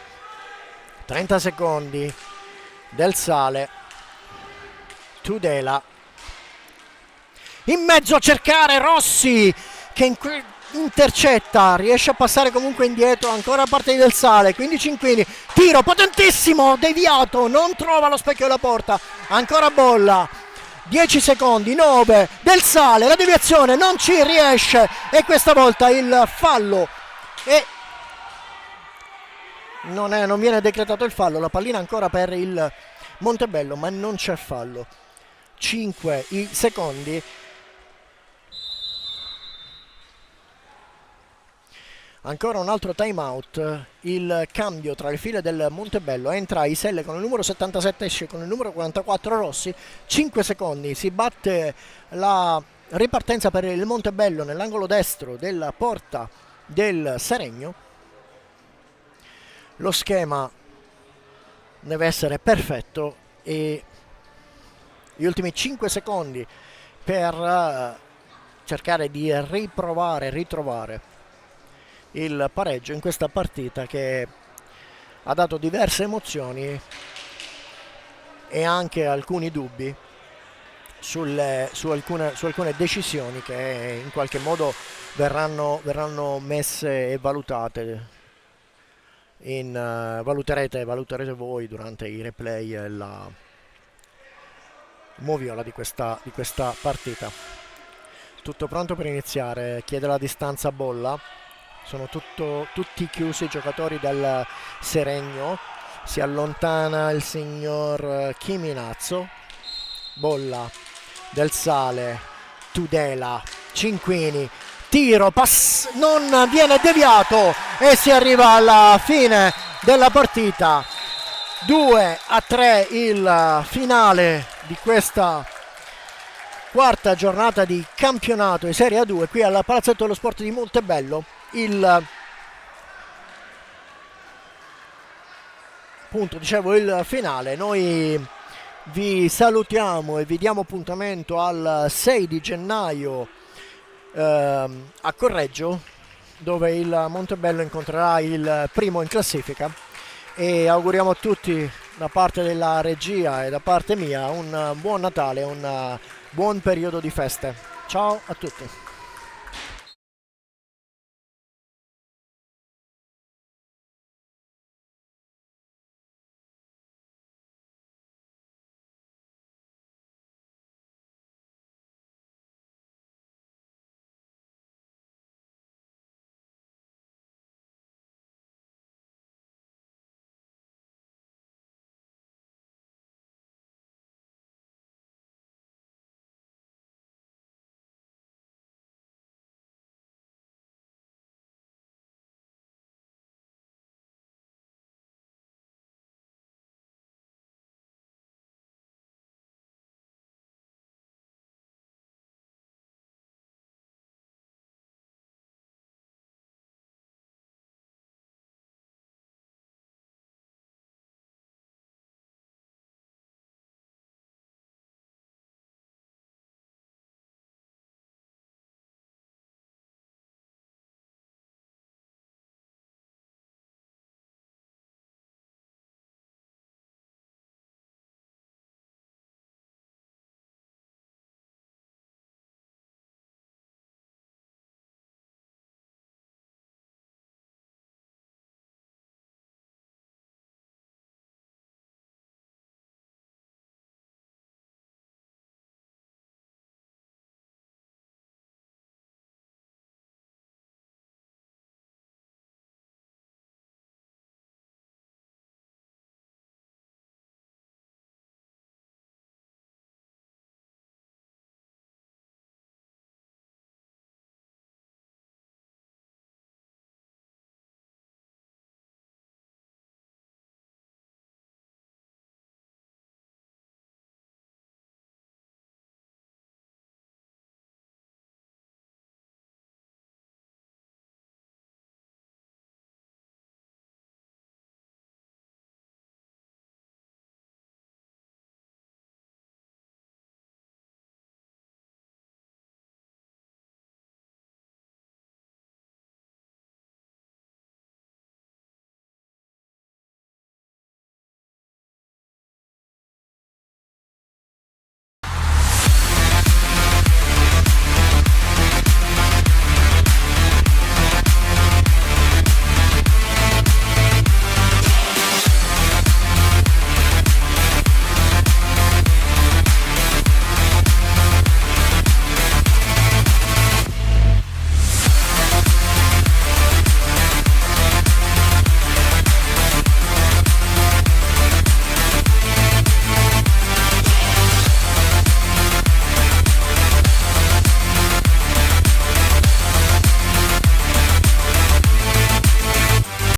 30 secondi, Del Sale, Tudela, in mezzo a cercare Rossi che intercetta, riesce a passare comunque indietro, ancora a parte di Del Sale, quindi Cinquini, tiro potentissimo, deviato, non trova lo specchio della porta, ancora bolla, 10 secondi, 9, Del Sale, la deviazione non ci riesce e questa volta il fallo e non viene decretato il fallo, la pallina ancora per il Montebello ma non c'è fallo. 5 i secondi. Ancora un altro time out, il cambio tra le file del Montebello, entra Iselle con il numero 77, esce con il numero 44 Rossi, 5 secondi, si batte la ripartenza per il Montebello nell'angolo destro della porta del Seregno. Lo schema deve essere perfetto e gli ultimi 5 secondi per cercare di ritrovare il pareggio in questa partita che ha dato diverse emozioni e anche alcuni dubbi su alcune decisioni che in qualche modo verranno messe e valutate. Valuterete voi durante i replay e la moviola di questa partita. Tutto pronto per iniziare, chiede la distanza Bolla. Sono tutti chiusi i giocatori del Seregno, si allontana il signor Chiminazzo, Bolla, Del Sale, Tudela, Cinquini, tiro, non viene deviato e si arriva alla fine della partita. 2-3 il finale di questa quarta giornata di campionato di Serie A2 qui alla Palazzetto dello Sport di Montebello. Il finale. Noi vi salutiamo e vi diamo appuntamento al 6 di gennaio a Correggio, dove il Montebello incontrerà il primo in classifica, e auguriamo a tutti da parte della regia e da parte mia un buon Natale, un buon periodo di feste. Ciao a tutti.